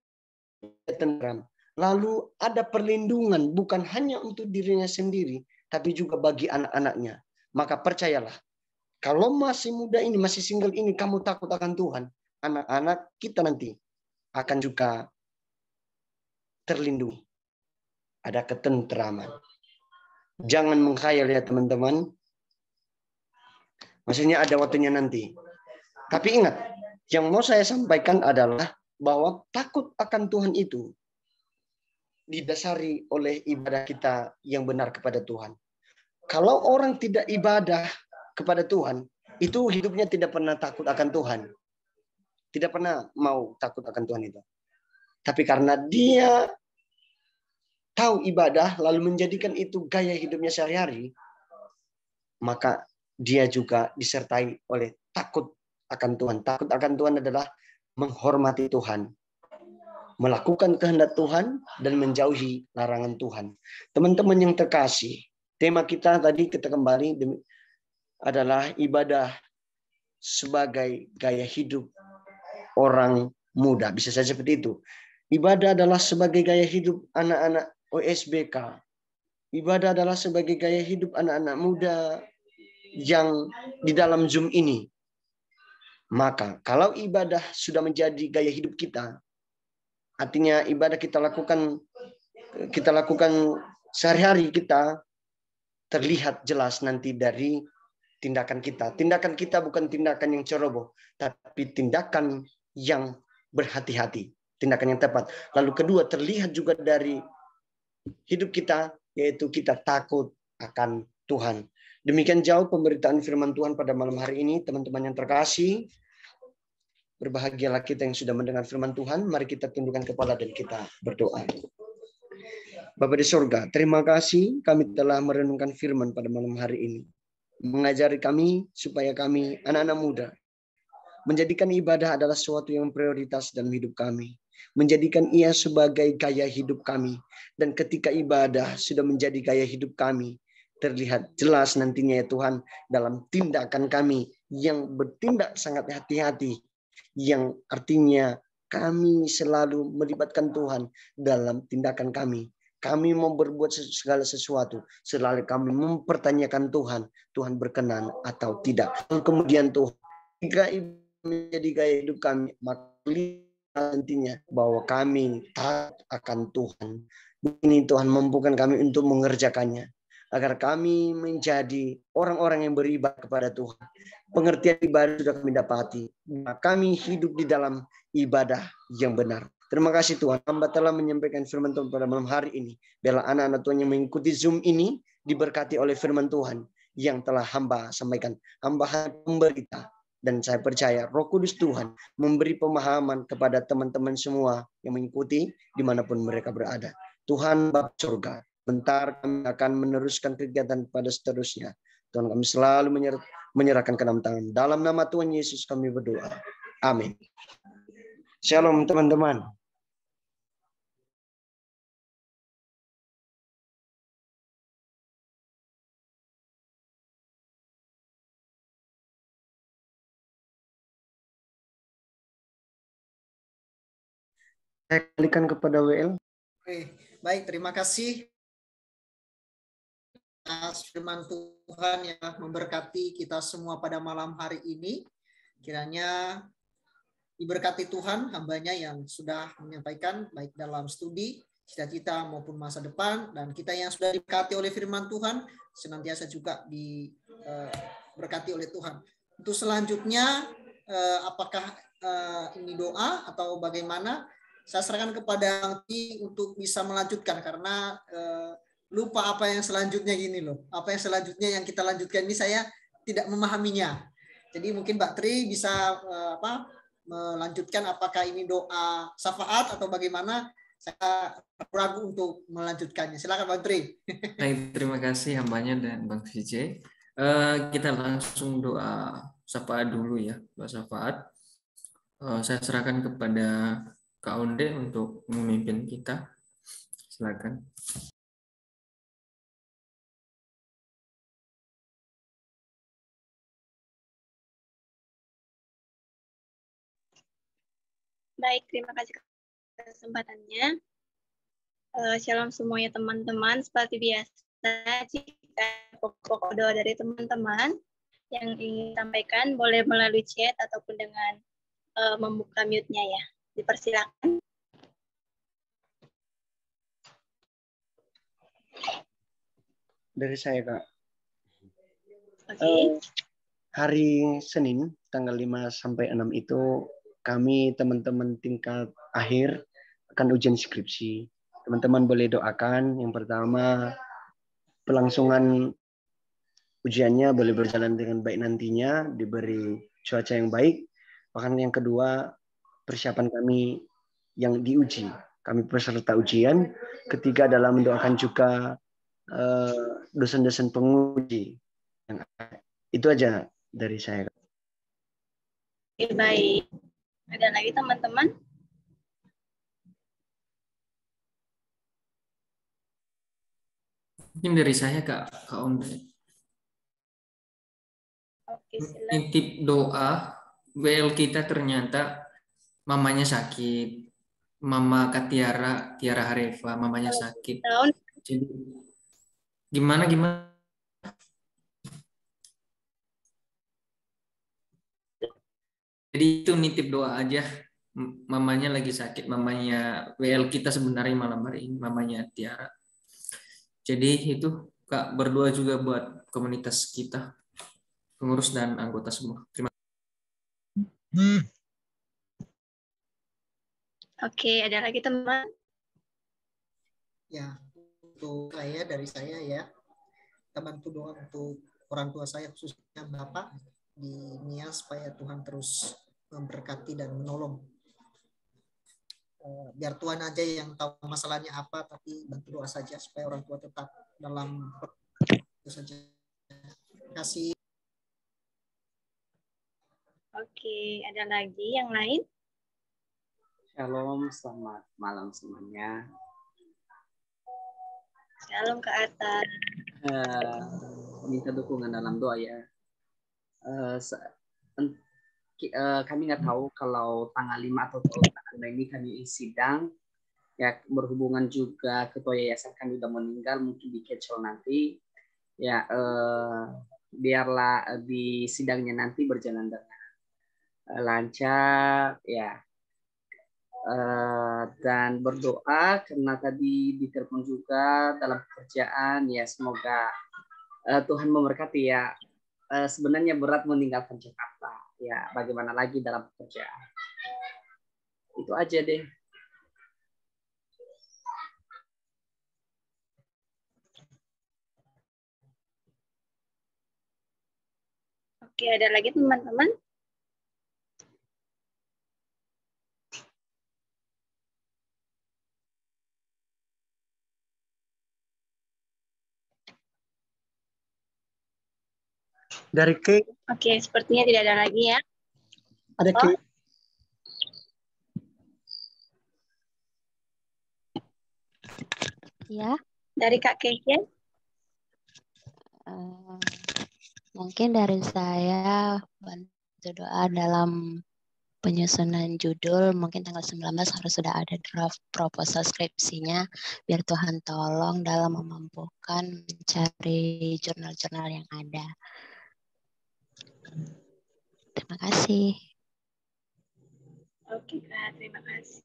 tentram. Lalu ada perlindungan bukan hanya untuk dirinya sendiri, tapi juga bagi anak-anaknya. Maka percayalah, kalau masih muda ini, masih single ini, kamu takut akan Tuhan, anak-anak kita nanti akan juga terlindungi. Ada ketentraman. Jangan menghayal ya teman-teman. Maksudnya ada waktunya nanti. Tapi ingat, yang mau saya sampaikan adalah bahwa takut akan Tuhan itu didasari oleh ibadah kita yang benar kepada Tuhan. Kalau orang tidak ibadah kepada Tuhan, itu hidupnya tidak pernah takut akan Tuhan. Tidak pernah mau takut akan Tuhan itu. Tapi karena dia tahu ibadah, lalu menjadikan itu gaya hidupnya sehari-hari, maka dia juga disertai oleh takut akan Tuhan. Takut akan Tuhan adalah menghormati Tuhan, melakukan kehendak Tuhan, dan menjauhi larangan Tuhan. Teman-teman yang terkasih, tema kita tadi kita kembali adalah ibadah sebagai gaya hidup orang muda. Bisa saja seperti itu. Ibadah adalah sebagai gaya hidup anak-anak OSBK. Ibadah adalah sebagai gaya hidup anak-anak muda yang di dalam Zoom ini. Maka kalau ibadah sudah menjadi gaya hidup kita, artinya ibadah kita lakukan sehari-hari, kita terlihat jelas nanti dari tindakan kita. Tindakan kita bukan tindakan yang ceroboh, tapi tindakan yang berhati-hati, tindakan yang tepat. Lalu kedua, terlihat juga dari hidup kita, yaitu kita takut akan Tuhan. Demikian jauh pemberitaan firman Tuhan pada malam hari ini, teman-teman yang terkasih. Berbahagialah kita yang sudah mendengar firman Tuhan. Mari kita tundukkan kepala dan kita berdoa. Bapa di surga, terima kasih kami telah merenungkan firman pada malam hari ini. Mengajari kami supaya kami, anak-anak muda, menjadikan ibadah adalah sesuatu yang prioritas dalam hidup kami. Menjadikan ia sebagai gaya hidup kami. Dan ketika ibadah sudah menjadi gaya hidup kami, terlihat jelas nantinya ya Tuhan dalam tindakan kami yang bertindak sangat hati-hati. Yang artinya kami selalu melibatkan Tuhan dalam tindakan kami. Kami mau berbuat segala sesuatu, selalu kami mempertanyakan Tuhan, Tuhan berkenan atau tidak. Dan kemudian Tuhan, jika menjadi gaya hidup kami, maka nantinya bahwa kami taat akan Tuhan. Ini Tuhan mampukan kami untuk mengerjakannya, agar kami menjadi orang-orang yang beribadah kepada Tuhan. Pengertian ibadah sudah kami dapati. Kami hidup di dalam ibadah yang benar. Terima kasih Tuhan. Hamba telah menyampaikan firman Tuhan pada malam hari ini. Biarlah anak-anak Tuhan yang mengikuti Zoom ini diberkati oleh firman Tuhan yang telah hamba sampaikan. Hamba pemberita. Dan saya percaya Roh Kudus Tuhan memberi pemahaman kepada teman-teman semua yang mengikuti dimanapun mereka berada. Tuhan Bapa surga, bentar kami akan meneruskan kegiatan pada seterusnya. Tuhan kami selalu menyerahkan ke dalam tangan. Dalam nama Tuhan Yesus kami berdoa. Amin. Shalom teman-teman. Saya kembalikan kepada WL. Oke, baik, terima kasih atas firman Tuhan yang memberkati kita semua pada malam hari ini. Kiranya diberkati Tuhan hambanya yang sudah menyampaikan baik dalam studi cita-cita maupun masa depan, dan kita yang sudah diberkati oleh firman Tuhan senantiasa juga diberkati oleh Tuhan. Untuk selanjutnya apakah ini doa atau bagaimana? Saya serahkan kepada Angti untuk bisa melanjutkan, karena lupa apa yang selanjutnya gini loh. Apa yang selanjutnya yang kita lanjutkan ini saya tidak memahaminya. Jadi mungkin Mbak Tri bisa melanjutkan apakah ini doa syafaat atau bagaimana. Saya ragu untuk melanjutkannya. Silakan Bang Tri. Baik, terima kasih hambanya dan Bang CJ. Kita langsung doa syafaat dulu ya, doa syafaat. Saya serahkan kepada Kak Onde untuk memimpin kita. Silakan. Baik, terima kasih kesempatannya. Shalom semuanya teman-teman. Seperti biasa, jika pokok doa dari teman-teman yang ingin sampaikan boleh melalui chat ataupun dengan membuka mute-nya ya. Dipersilakan. Dari saya, Kak. Oke. Hari Senin, tanggal 5 sampai 6 itu, kami teman-teman tingkat akhir akan ujian skripsi. Teman-teman boleh doakan. Yang pertama, pelangsungan ujiannya boleh berjalan dengan baik nantinya, diberi cuaca yang baik. Bahkan yang kedua, persiapan kami yang diuji. Kami peserta ujian. Ketiga adalah mendoakan juga dosen-dosen penguji. Itu aja dari saya. Oke, baik. Ada lagi teman-teman? Mungkin dari saya Kak Onde. Oke, silakan. Intip doa, WL kita ternyata mamanya sakit. Mama Katiara, Tiara Hareva, mamanya sakit. Jadi gimana? Jadi itu nitip doa aja. Mamanya lagi sakit, mamanya WL kita sebenarnya malam hari ini, mamanya Tiara. Jadi itu Kak, berdoa juga buat komunitas kita, pengurus dan anggota semua. Terima kasih. Oke, ada lagi teman? Ya, untuk dari saya ya, kita bantu doa untuk orang tua saya, khususnya Bapak di Nia, supaya Tuhan terus memberkati dan menolong. Biar Tuhan aja yang tahu masalahnya apa, tapi bantu doa saja supaya orang tua tetap dalam itu saja. Terima kasih. Oke, ada lagi yang lain? Shalom, selamat malam semuanya. Shalom ke atas. Minta dukungan dalam doa ya. Kami nggak tahu kalau tanggal 5 atau tanggal ini kami sidang. Ya, berhubungan juga ketua yayasan kami udah meninggal, mungkin di kecil nanti. Ya, biarlah di sidangnya nanti berjalan dengan lancar ya. Dan berdoa karena tadi ditelepon juga dalam pekerjaan ya, semoga Tuhan memberkati ya. Sebenarnya berat meninggalkan Jakarta ya, bagaimana lagi dalam pekerjaan. Itu aja deh. Oke, ada lagi teman-teman? Dari K. Oke, sepertinya tidak ada lagi ya. Ada K. Ya. Dari Kak Kekian? Mungkin dari saya bantu doa dalam penyusunan judul. Mungkin tanggal 19 harus sudah ada draft proposal skripsinya. Biar Tuhan tolong dalam memampukan mencari jurnal-jurnal yang ada. Terima kasih. Oke Kak, terima kasih.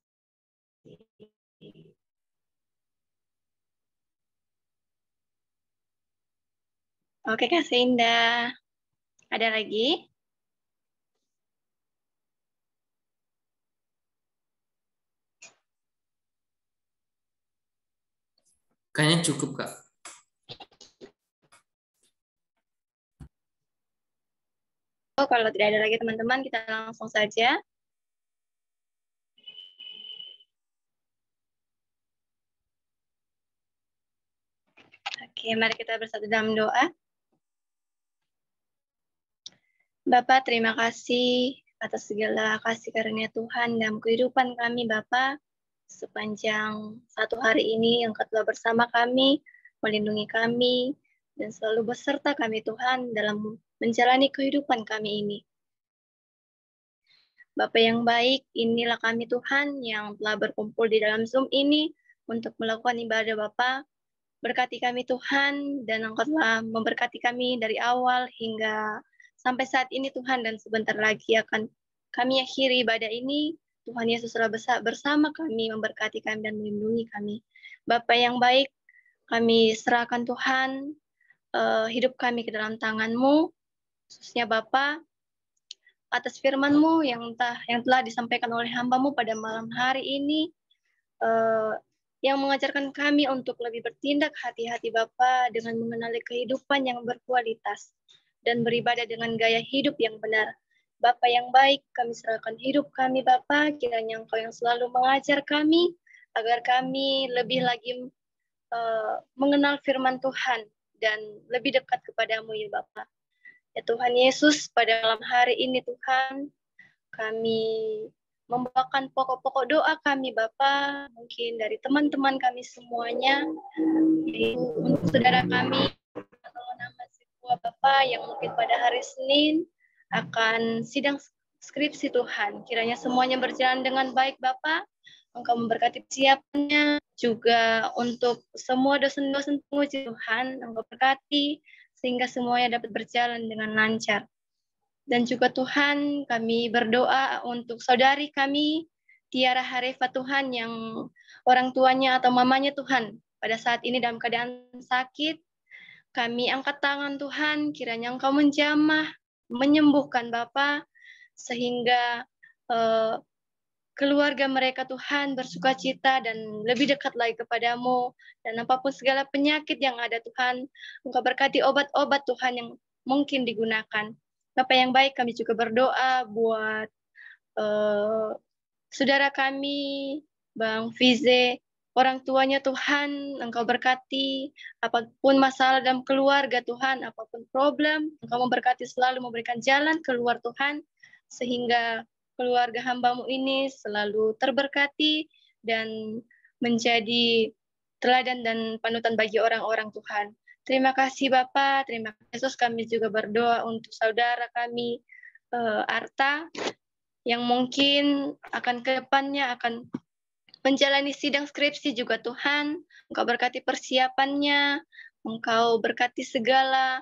Oke, Kak Seinda. Ada lagi? Kayaknya cukup, Kak. Oh, kalau tidak ada lagi teman-teman, kita langsung saja. Oke, mari kita bersatu dalam doa. Bapak, terima kasih atas segala kasih karunia Tuhan dalam kehidupan kami, Bapak. Sepanjang satu hari ini, Engkau telah bersama kami, melindungi kami, dan selalu beserta kami, Tuhan, dalam menjalani kehidupan kami ini. Bapak yang baik, inilah kami, Tuhan, yang telah berkumpul di dalam Zoom ini untuk melakukan ibadah, Bapak. Berkati kami Tuhan, dan Engkau telah memberkati kami dari awal hingga sampai saat ini Tuhan, dan sebentar lagi akan kami akhiri ibadah ini. Tuhan Yesus telah bersama kami, memberkati kami dan melindungi kami. Bapa yang baik, kami serahkan Tuhan hidup kami ke dalam tangan-Mu, khususnya Bapa, atas firman-Mu yang telah disampaikan oleh hamba-Mu pada malam hari ini, yang mengajarkan kami untuk lebih bertindak hati-hati Bapa dengan mengenali kehidupan yang berkualitas dan beribadah dengan gaya hidup yang benar. Bapa yang baik, kami serahkan hidup kami Bapa, kiranya Engkau yang selalu mengajar kami, agar kami lebih lagi mengenal firman Tuhan dan lebih dekat kepadamu ya Bapa. Ya Tuhan Yesus, pada malam hari ini Tuhan, kami membawakan pokok-pokok doa kami Bapa, mungkin dari teman-teman kami semuanya, untuk saudara kami, atau nama sebuah Bapa yang mungkin pada hari Senin akan sidang skripsi Tuhan. Kiranya semuanya berjalan dengan baik Bapa, Engkau memberkati siapanya, juga untuk semua dosen-dosen penguji Tuhan, Engkau berkati, sehingga semuanya dapat berjalan dengan lancar. Dan juga Tuhan, kami berdoa untuk saudari kami, Tiara Harefa Tuhan, yang orang tuanya atau mamanya Tuhan, pada saat ini dalam keadaan sakit. Kami angkat tangan Tuhan, kiranya Engkau menjamah, menyembuhkan Bapa, sehingga keluarga mereka Tuhan bersukacita dan lebih dekat lagi kepadamu. Dan apapun segala penyakit yang ada Tuhan, Engkau berkati obat-obat Tuhan yang mungkin digunakan. Bapak yang baik, kami juga berdoa buat saudara kami, Bang Fize, orang tuanya Tuhan, Engkau berkati, apapun masalah dalam keluarga Tuhan, apapun problem, Engkau memberkati selalu memberikan jalan keluar Tuhan, sehingga keluarga hamba-Mu ini selalu terberkati dan menjadi teladan dan panutan bagi orang-orang Tuhan. Terima kasih Bapak, terima kasih Yesus. Kami juga berdoa untuk saudara kami, Arta, yang mungkin akan ke depannya akan menjalani sidang skripsi juga Tuhan. Engkau berkati persiapannya, Engkau berkati segala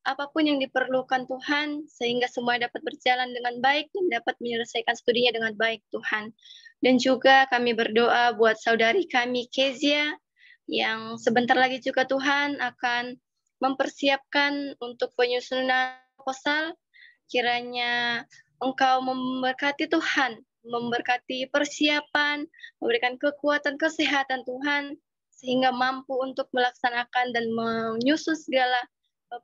apapun yang diperlukan Tuhan, sehingga semua dapat berjalan dengan baik dan dapat menyelesaikan studinya dengan baik Tuhan. Dan juga kami berdoa buat saudari kami Kezia, yang sebentar lagi juga Tuhan akan mempersiapkan untuk penyusunan proposal. Kiranya Engkau memberkati Tuhan, memberkati persiapan, memberikan kekuatan kesehatan Tuhan, sehingga mampu untuk melaksanakan dan menyusun segala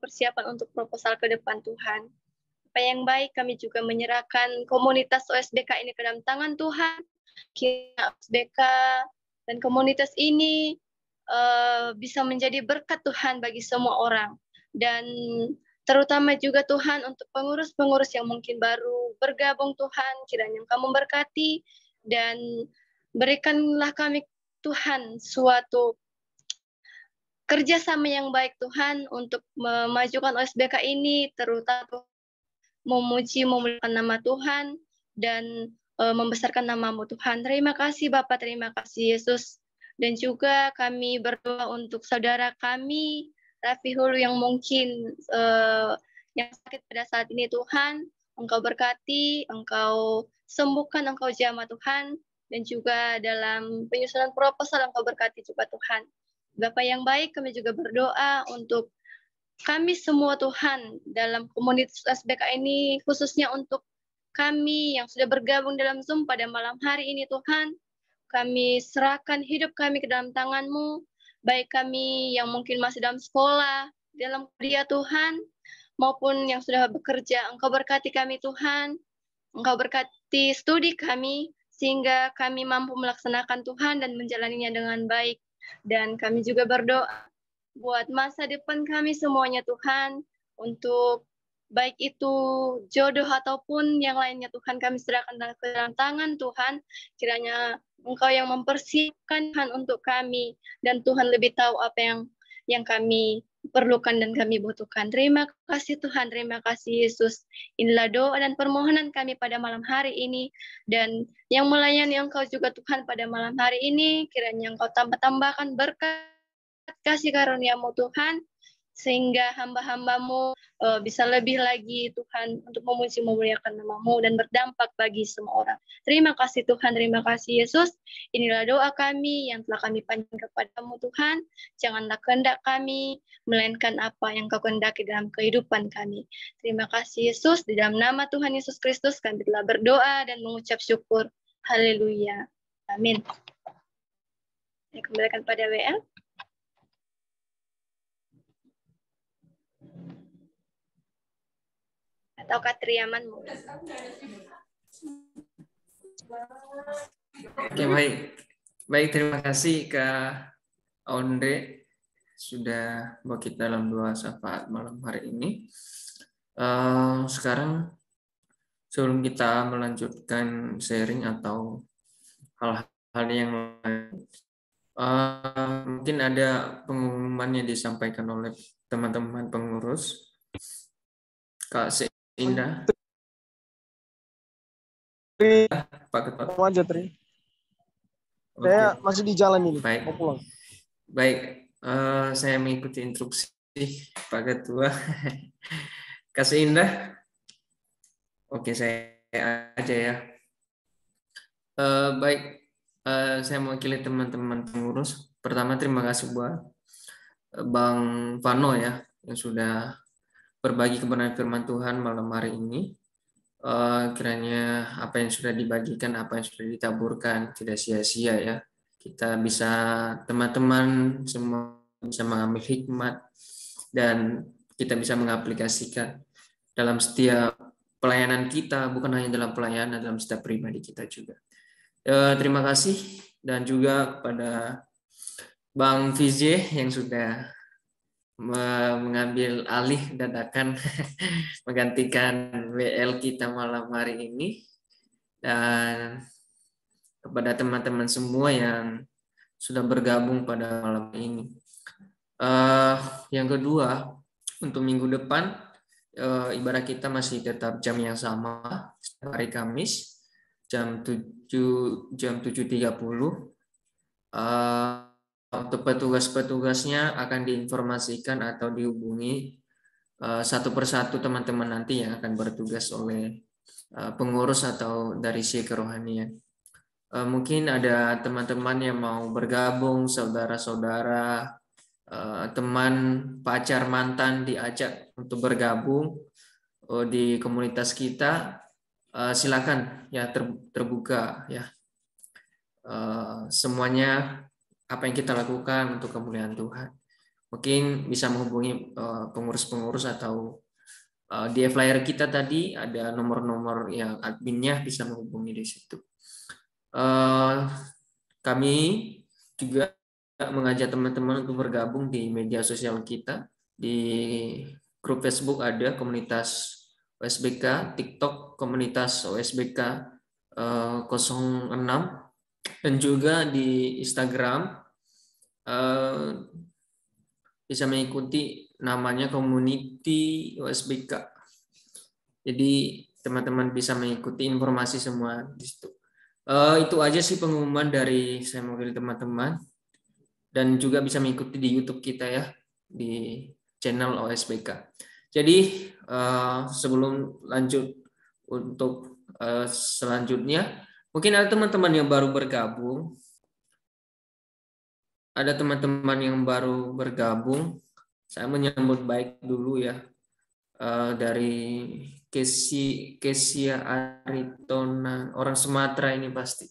persiapan untuk proposal ke depan Tuhan. Apa yang baik, kami juga menyerahkan komunitas OSBK ini ke dalam tangan Tuhan. Kiranya OSBK dan komunitas ini bisa menjadi berkat Tuhan bagi semua orang. Dan terutama juga Tuhan untuk pengurus-pengurus yang mungkin baru bergabung Tuhan, kiranya Engkau memberkati dan berikanlah kami Tuhan suatu kerjasama yang baik Tuhan untuk memajukan OSBK ini, terutama memuliakan nama Tuhan dan membesarkan nama-Mu Tuhan. Terima kasih Bapak, terima kasih Yesus. Dan juga kami berdoa untuk saudara kami, Raffi Hulu, yang mungkin yang sakit pada saat ini Tuhan. Engkau berkati, Engkau sembuhkan, Engkau jamah Tuhan. Dan juga dalam penyusunan proposal Engkau berkati juga Tuhan. Bapak yang baik, kami juga berdoa untuk kami semua Tuhan dalam komunitas SBK ini, khususnya untuk kami yang sudah bergabung dalam Zoom pada malam hari ini Tuhan, kami serahkan hidup kami ke dalam tangan-Mu, baik kami yang mungkin masih dalam sekolah, dalam kuliah Tuhan, maupun yang sudah bekerja. Engkau berkati kami Tuhan, Engkau berkati studi kami, sehingga kami mampu melaksanakan Tuhan dan menjalaninya dengan baik. Dan kami juga berdoa buat masa depan kami semuanya Tuhan, untuk baik itu jodoh ataupun yang lainnya Tuhan, kami serahkan ke dalam tangan Tuhan. Kiranya Engkau yang mempersiapkan Tuhan untuk kami, dan Tuhan lebih tahu apa yang kami perlukan dan kami butuhkan. Terima kasih Tuhan, terima kasih Yesus. Inilah doa dan permohonan kami pada malam hari ini, dan yang melayani Engkau juga Tuhan pada malam hari ini, kiranya Engkau tambah-tambahkan berkat kasih karunia-Mu Tuhan, sehingga hamba-hamba-Mu bisa lebih lagi Tuhan untuk memuji memuliakan nama-Mu dan berdampak bagi semua orang. Terima kasih Tuhan, terima kasih Yesus. Inilah doa kami yang telah kami panjatkan kepada-Mu Tuhan. Janganlah kehendak kami, melainkan apa yang Kau kehendaki dalam kehidupan kami. Terima kasih Yesus, di dalam nama Tuhan Yesus Kristus kami telah berdoa dan mengucap syukur. Haleluya. Amin. Saya kembalikan pada WL. Atau Katriaman mau. Oke, baik. Baik, terima kasih Kak Onde sudah bawa kita dalam doa syafaat malam hari ini. Sekarang sebelum kita melanjutkan sharing atau hal-hal yang lain, mungkin ada pengumuman yang disampaikan oleh teman-teman pengurus. Kak Seindah. Pak Ketua. Mau aja, Tri. Saya masih di jalan ini. Baik. Mau pulang. Baik, saya mengikuti instruksi Pak Ketua. Kak Seindah. Oke, saya aja ya. Baik, saya mewakili teman-teman pengurus. Pertama, terima kasih buat Bang Vano ya, yang sudah berbagi kebenaran firman Tuhan malam hari ini. Kiranya apa yang sudah dibagikan, apa yang sudah ditaburkan tidak sia-sia ya. Kita bisa, teman-teman semua bisa mengambil hikmat dan kita bisa mengaplikasikan dalam setiap pelayanan kita, bukan hanya dalam pelayanan, dalam setiap pribadi kita juga. Terima kasih, dan juga kepada Bang VJ yang sudah mengambil alih dadakan menggantikan WL kita malam hari ini, dan kepada teman-teman semua yang sudah bergabung pada malam ini. Yang kedua, untuk minggu depan ibadah kita masih tetap jam yang sama, setiap hari Kamis jam 7.30. Untuk petugas-petugasnya akan diinformasikan atau dihubungi satu persatu teman-teman nanti yang akan bertugas oleh pengurus atau dari si kerohanian. Mungkin ada teman-teman yang mau bergabung, saudara-saudara, teman, pacar, mantan diajak untuk bergabung di komunitas kita, silakan ya, terbuka ya. Semuanya apa yang kita lakukan untuk kemuliaan Tuhan. Mungkin bisa menghubungi pengurus-pengurus atau di flyer kita tadi ada nomor-nomor yang adminnya, bisa menghubungi di situ. Kami juga mengajak teman-teman untuk bergabung di media sosial kita. Di grup Facebook ada komunitas OSBK, TikTok komunitas OSBK 06, dan juga di Instagram bisa mengikuti namanya Community OSBK. Jadi teman-teman bisa mengikuti informasi semua di situ. Itu aja sih pengumuman dari saya mewakili teman-teman, dan juga bisa mengikuti di YouTube kita ya, di channel OSBK. Jadi sebelum lanjut untuk selanjutnya, mungkin ada teman-teman yang baru bergabung. Ada teman-teman yang baru bergabung. Saya menyambut baik dulu ya dari Kesia Aritona, orang Sumatera ini pasti.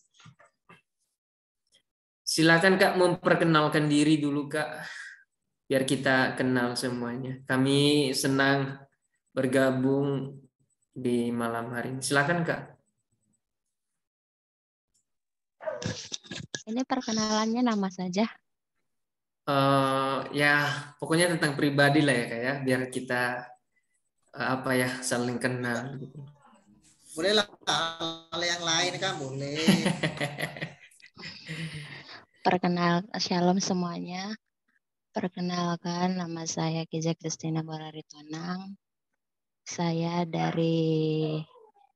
Silakan Kak memperkenalkan diri dulu Kak, biar kita kenal semuanya. Kami senang bergabung di malam hari ini. Silakan Kak. Ini perkenalannya nama saja. Ya pokoknya tentang pribadi lah ya Kak ya, biar kita apa ya saling kenal gitu. Boleh lah hal yang lain kan boleh. Shalom semuanya. Perkenalkan, nama saya Kiza Kristina Boraritonang. Saya dari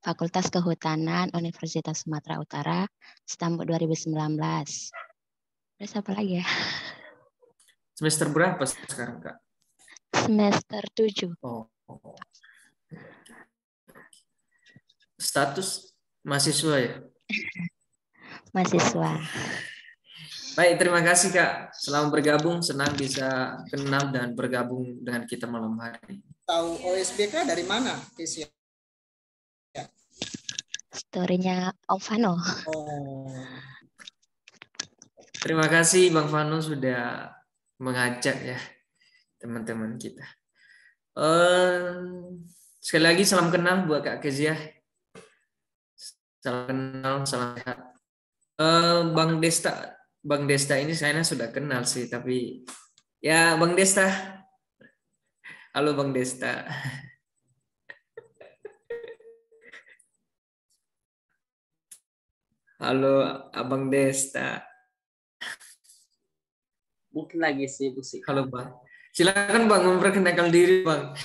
Fakultas Kehutanan Universitas Sumatera Utara, Stambuk 2019. Terus apa lagi ya? Semester berapa sekarang Kak? Semester 7. Oh. Status mahasiswa ya? Mahasiswa. Baik, terima kasih Kak. Selamat bergabung, senang bisa kenal dan bergabung dengan kita malam hari. Tahu OSBK dari mana, Kesia? Story-nya Om Vano. Oh. Terima kasih Bang Vano sudah mengajak ya teman-teman kita. Sekali lagi salam kenal buat Kak Kezia. Salam kenal, salam sehat. Bang Desta ini saya sudah kenal sih, tapi ya Bang Desta. Halo Bang Desta. Halo Abang Desta. Mungkin lagi sibuk sih. Halo Bang. Silakan Bang memperkenalkan diri Bang.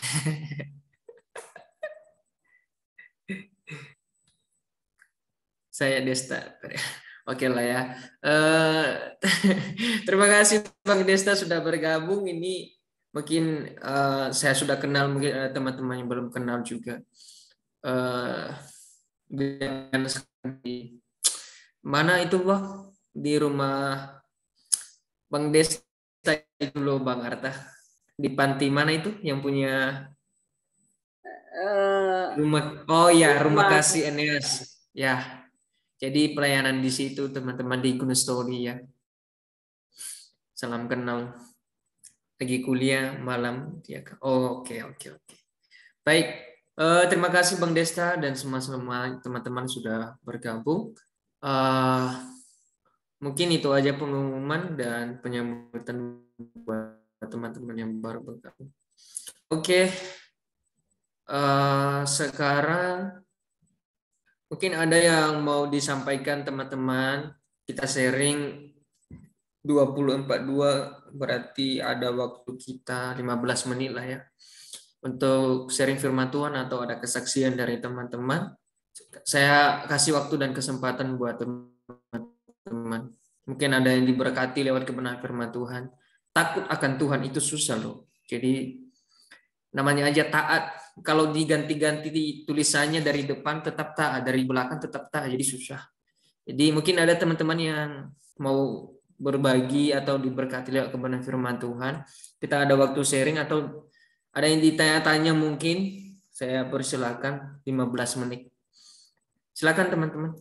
Saya Desta. Oke lah ya. Terima kasih Bang Desta sudah bergabung. Ini mungkin saya sudah kenal, mungkin ada teman-teman yang belum kenal juga. Mana itu Bang? Di rumah Bang Desta itu loh Bang Arta. Di panti mana itu yang punya rumah? Oh ya, rumah kasih Eneas. Ya. Jadi pelayanan di situ teman-teman di Gunung Story ya. Salam kenal. Lagi kuliah malam ya. Oke. Baik. Terima kasih Bang Desta dan semua teman-teman sudah bergabung. Mungkin itu aja pengumuman dan penyambutan buat teman-teman yang baru bergabung. Oke. Sekarang mungkin ada yang mau disampaikan teman-teman. Kita sharing 20.42 berarti ada waktu kita 15 menit lah ya. Untuk sharing firman Tuhan atau ada kesaksian dari teman-teman. Saya kasih waktu dan kesempatan buat teman-teman. Mungkin ada yang diberkati lewat kebenaran firman Tuhan. Takut akan Tuhan itu susah loh. Jadi namanya aja taat. Kalau diganti-ganti tulisannya dari depan tetap taat, dari belakang tetap taat, jadi susah. Jadi mungkin ada teman-teman yang mau berbagi atau diberkati lewat kebenaran firman Tuhan. Kita ada waktu sharing atau ada yang ditanya-tanya mungkin. Saya persilakan 15 menit. Silakan teman-teman.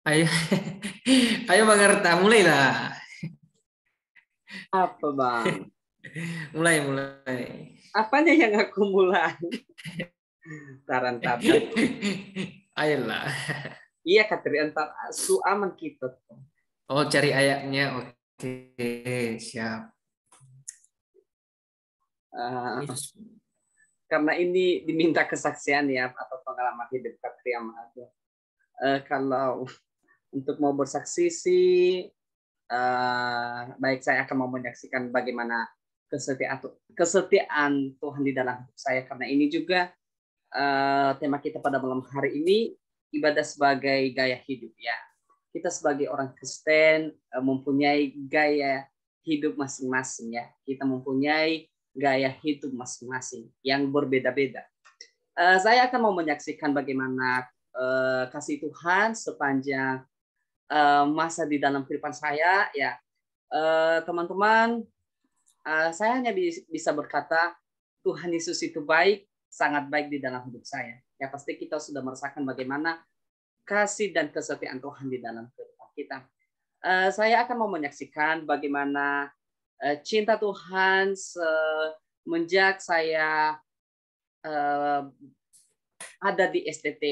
Ayo Bang Arta, mulailah. Apa Bang? Mulai. Apanya yang aku mulai? Taran. Ayolah. Iya katri entar su aman kita. Oh cari ayatnya, oke siap. Karena ini diminta kesaksian ya atau pengalaman hidup katri sama aku. Kalau untuk mau bersaksi sih, baik saya akan mau menyaksikan bagaimana kesetiaan Tuhan di dalam hidup saya. Karena ini juga tema kita pada malam hari ini, ibadah sebagai gaya hidup ya. Kita sebagai orang Kristen mempunyai gaya hidup masing-masing ya. Kita mempunyai gaya hidup masing-masing yang berbeda-beda. Saya akan mau menyaksikan bagaimana kasih Tuhan sepanjang masa di dalam kehidupan saya. Ya, teman-teman, saya hanya bisa berkata Tuhan Yesus itu baik, sangat baik di dalam hidup saya. Ya, pasti kita sudah merasakan bagaimana kasih dan kesetiaan Tuhan di dalam kehidupan kita. Saya akan mau menyaksikan bagaimana cinta Tuhan semenjak saya ada di STT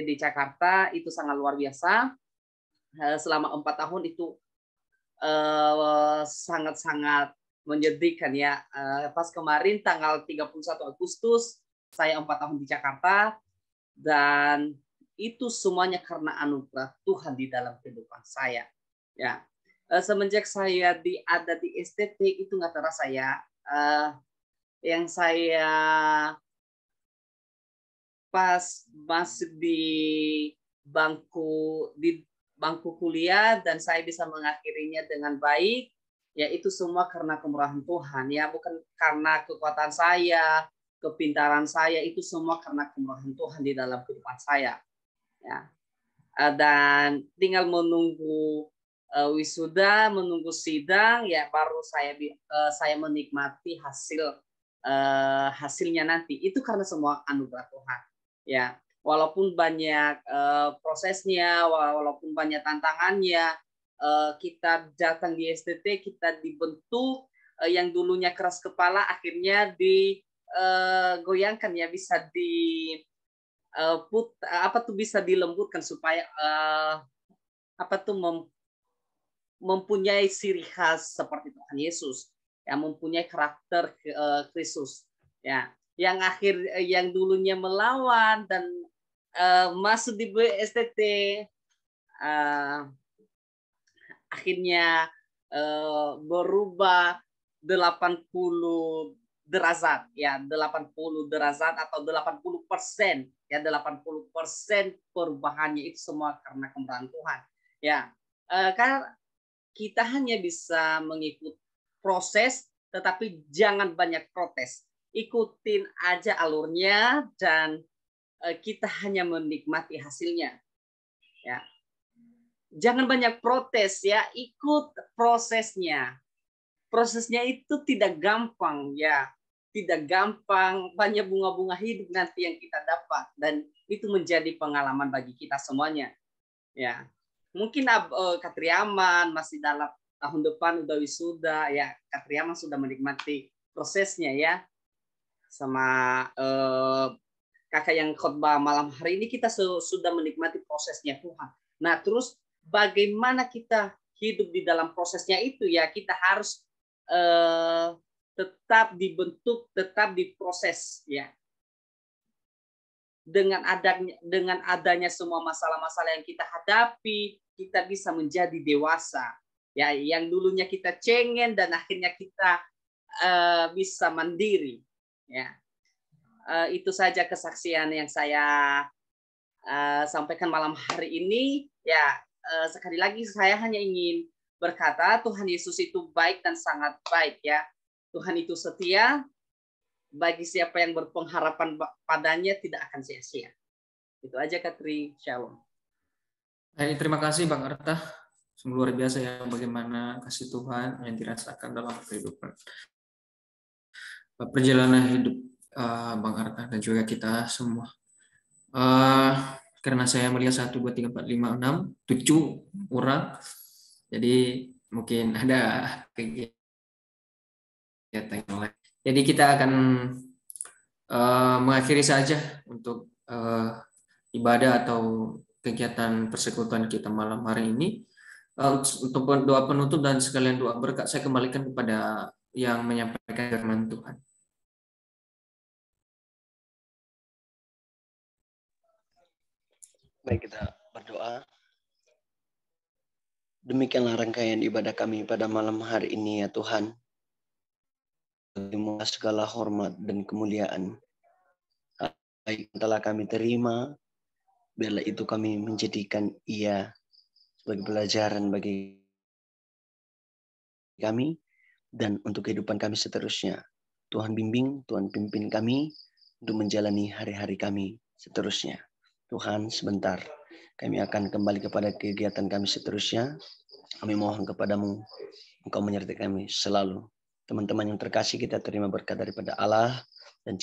di Jakarta, itu sangat luar biasa. Selama 4 tahun itu sangat-sangat menyedihkan ya. Pas kemarin tanggal 31 Agustus saya 4 tahun di Jakarta, dan itu semuanya karena anugerah Tuhan di dalam kehidupan saya. Ya, semenjak saya ada di STT itu nggak terasa ya. Yang saya pas masuk di bangku kuliah dan saya bisa mengakhirinya dengan baik, ya itu semua karena kemurahan Tuhan ya, bukan karena kekuatan saya, kepintaran saya, itu semua karena kemurahan Tuhan di dalam kehidupan saya. Ya. Dan tinggal menunggu wisuda, menunggu sidang, ya baru saya menikmati hasilnya nanti. Itu karena semua anugerah Tuhan. Ya, walaupun banyak prosesnya, walaupun banyak tantangannya, kita datang di STT, kita dibentuk, yang dulunya keras kepala akhirnya digoyangkan ya, bisa bisa dilembutkan supaya mempunyai ciri khas seperti Tuhan Yesus, yang mempunyai karakter Kristus ya, yang dulunya melawan dan masuk di STT akhirnya berubah 80 derajat ya, 80 derajat atau 80% ya, 80% perubahannya itu semua karena kemurahan Tuhan ya. Karena kita hanya bisa mengikuti proses, tetapi jangan banyak protes. Ikutin aja alurnya dan kita hanya menikmati hasilnya. Ya. Jangan banyak protes ya, ikut prosesnya. Prosesnya itu tidak gampang ya. Tidak gampang, banyak bunga-bunga hidup nanti yang kita dapat, dan itu menjadi pengalaman bagi kita semuanya. Ya. Mungkin Katriaman masih dalam tahun depan udah wisuda ya, Katriaman sudah menikmati prosesnya ya. Sama kakak yang khotbah malam hari ini, kita sudah menikmati prosesnya Tuhan. Nah, terus bagaimana kita hidup di dalam prosesnya itu ya, kita harus tetap dibentuk, tetap diproses ya. Dengan adanya semua masalah-masalah yang kita hadapi, kita bisa menjadi dewasa ya, yang dulunya kita cengen dan akhirnya kita bisa mandiri ya. Itu saja kesaksian yang saya sampaikan malam hari ini ya. Sekali lagi saya hanya ingin berkata Tuhan Yesus itu baik dan sangat baik ya. Tuhan itu setia, bagi siapa yang berpengharapan padanya tidak akan sia-sia. Itu aja Katri, shalom. Terima kasih Bang Arta, sungguh luar biasa ya bagaimana kasih Tuhan yang dirasakan dalam kehidupan perjalanan hidup Bang Arta dan juga kita semua. Karena saya melihat 1, 2, 3, 4, 5, 6, 7 orang, jadi mungkin ada kegiatan yang lain. Jadi kita akan mengakhiri saja untuk ibadah atau kegiatan persekutuan kita malam hari ini. Untuk doa penutup dan sekalian doa berkat, saya kembalikan kepada yang menyampaikan firman Tuhan. Baik, kita berdoa. Demikianlah rangkaian ibadah kami pada malam hari ini ya Tuhan. Terima segala hormat dan kemuliaan baik telah kami terima, biarlah itu kami menjadikan ia sebagai pelajaran bagi kami dan untuk kehidupan kami seterusnya. Tuhan bimbing, Tuhan pimpin kami untuk menjalani hari-hari kami seterusnya. Tuhan, sebentar. Kami akan kembali kepada kegiatan kami seterusnya. Kami mohon kepadamu, Engkau menyertai kami selalu. Teman-teman yang terkasih, kita terima berkat daripada Allah dan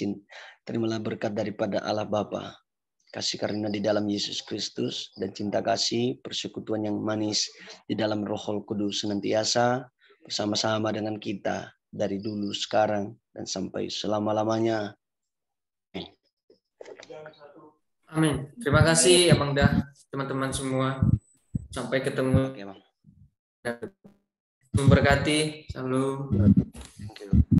terimalah berkat daripada Allah Bapa, kasih karunia di dalam Yesus Kristus, dan cinta kasih persekutuan yang manis di dalam Roh Kudus senantiasa bersama-sama dengan kita dari dulu, sekarang, dan sampai selama-lamanya. Amin. Terima kasih Abang Dah, teman-teman semua. Sampai ketemu. Oke, Bang. Memberkati. Salam.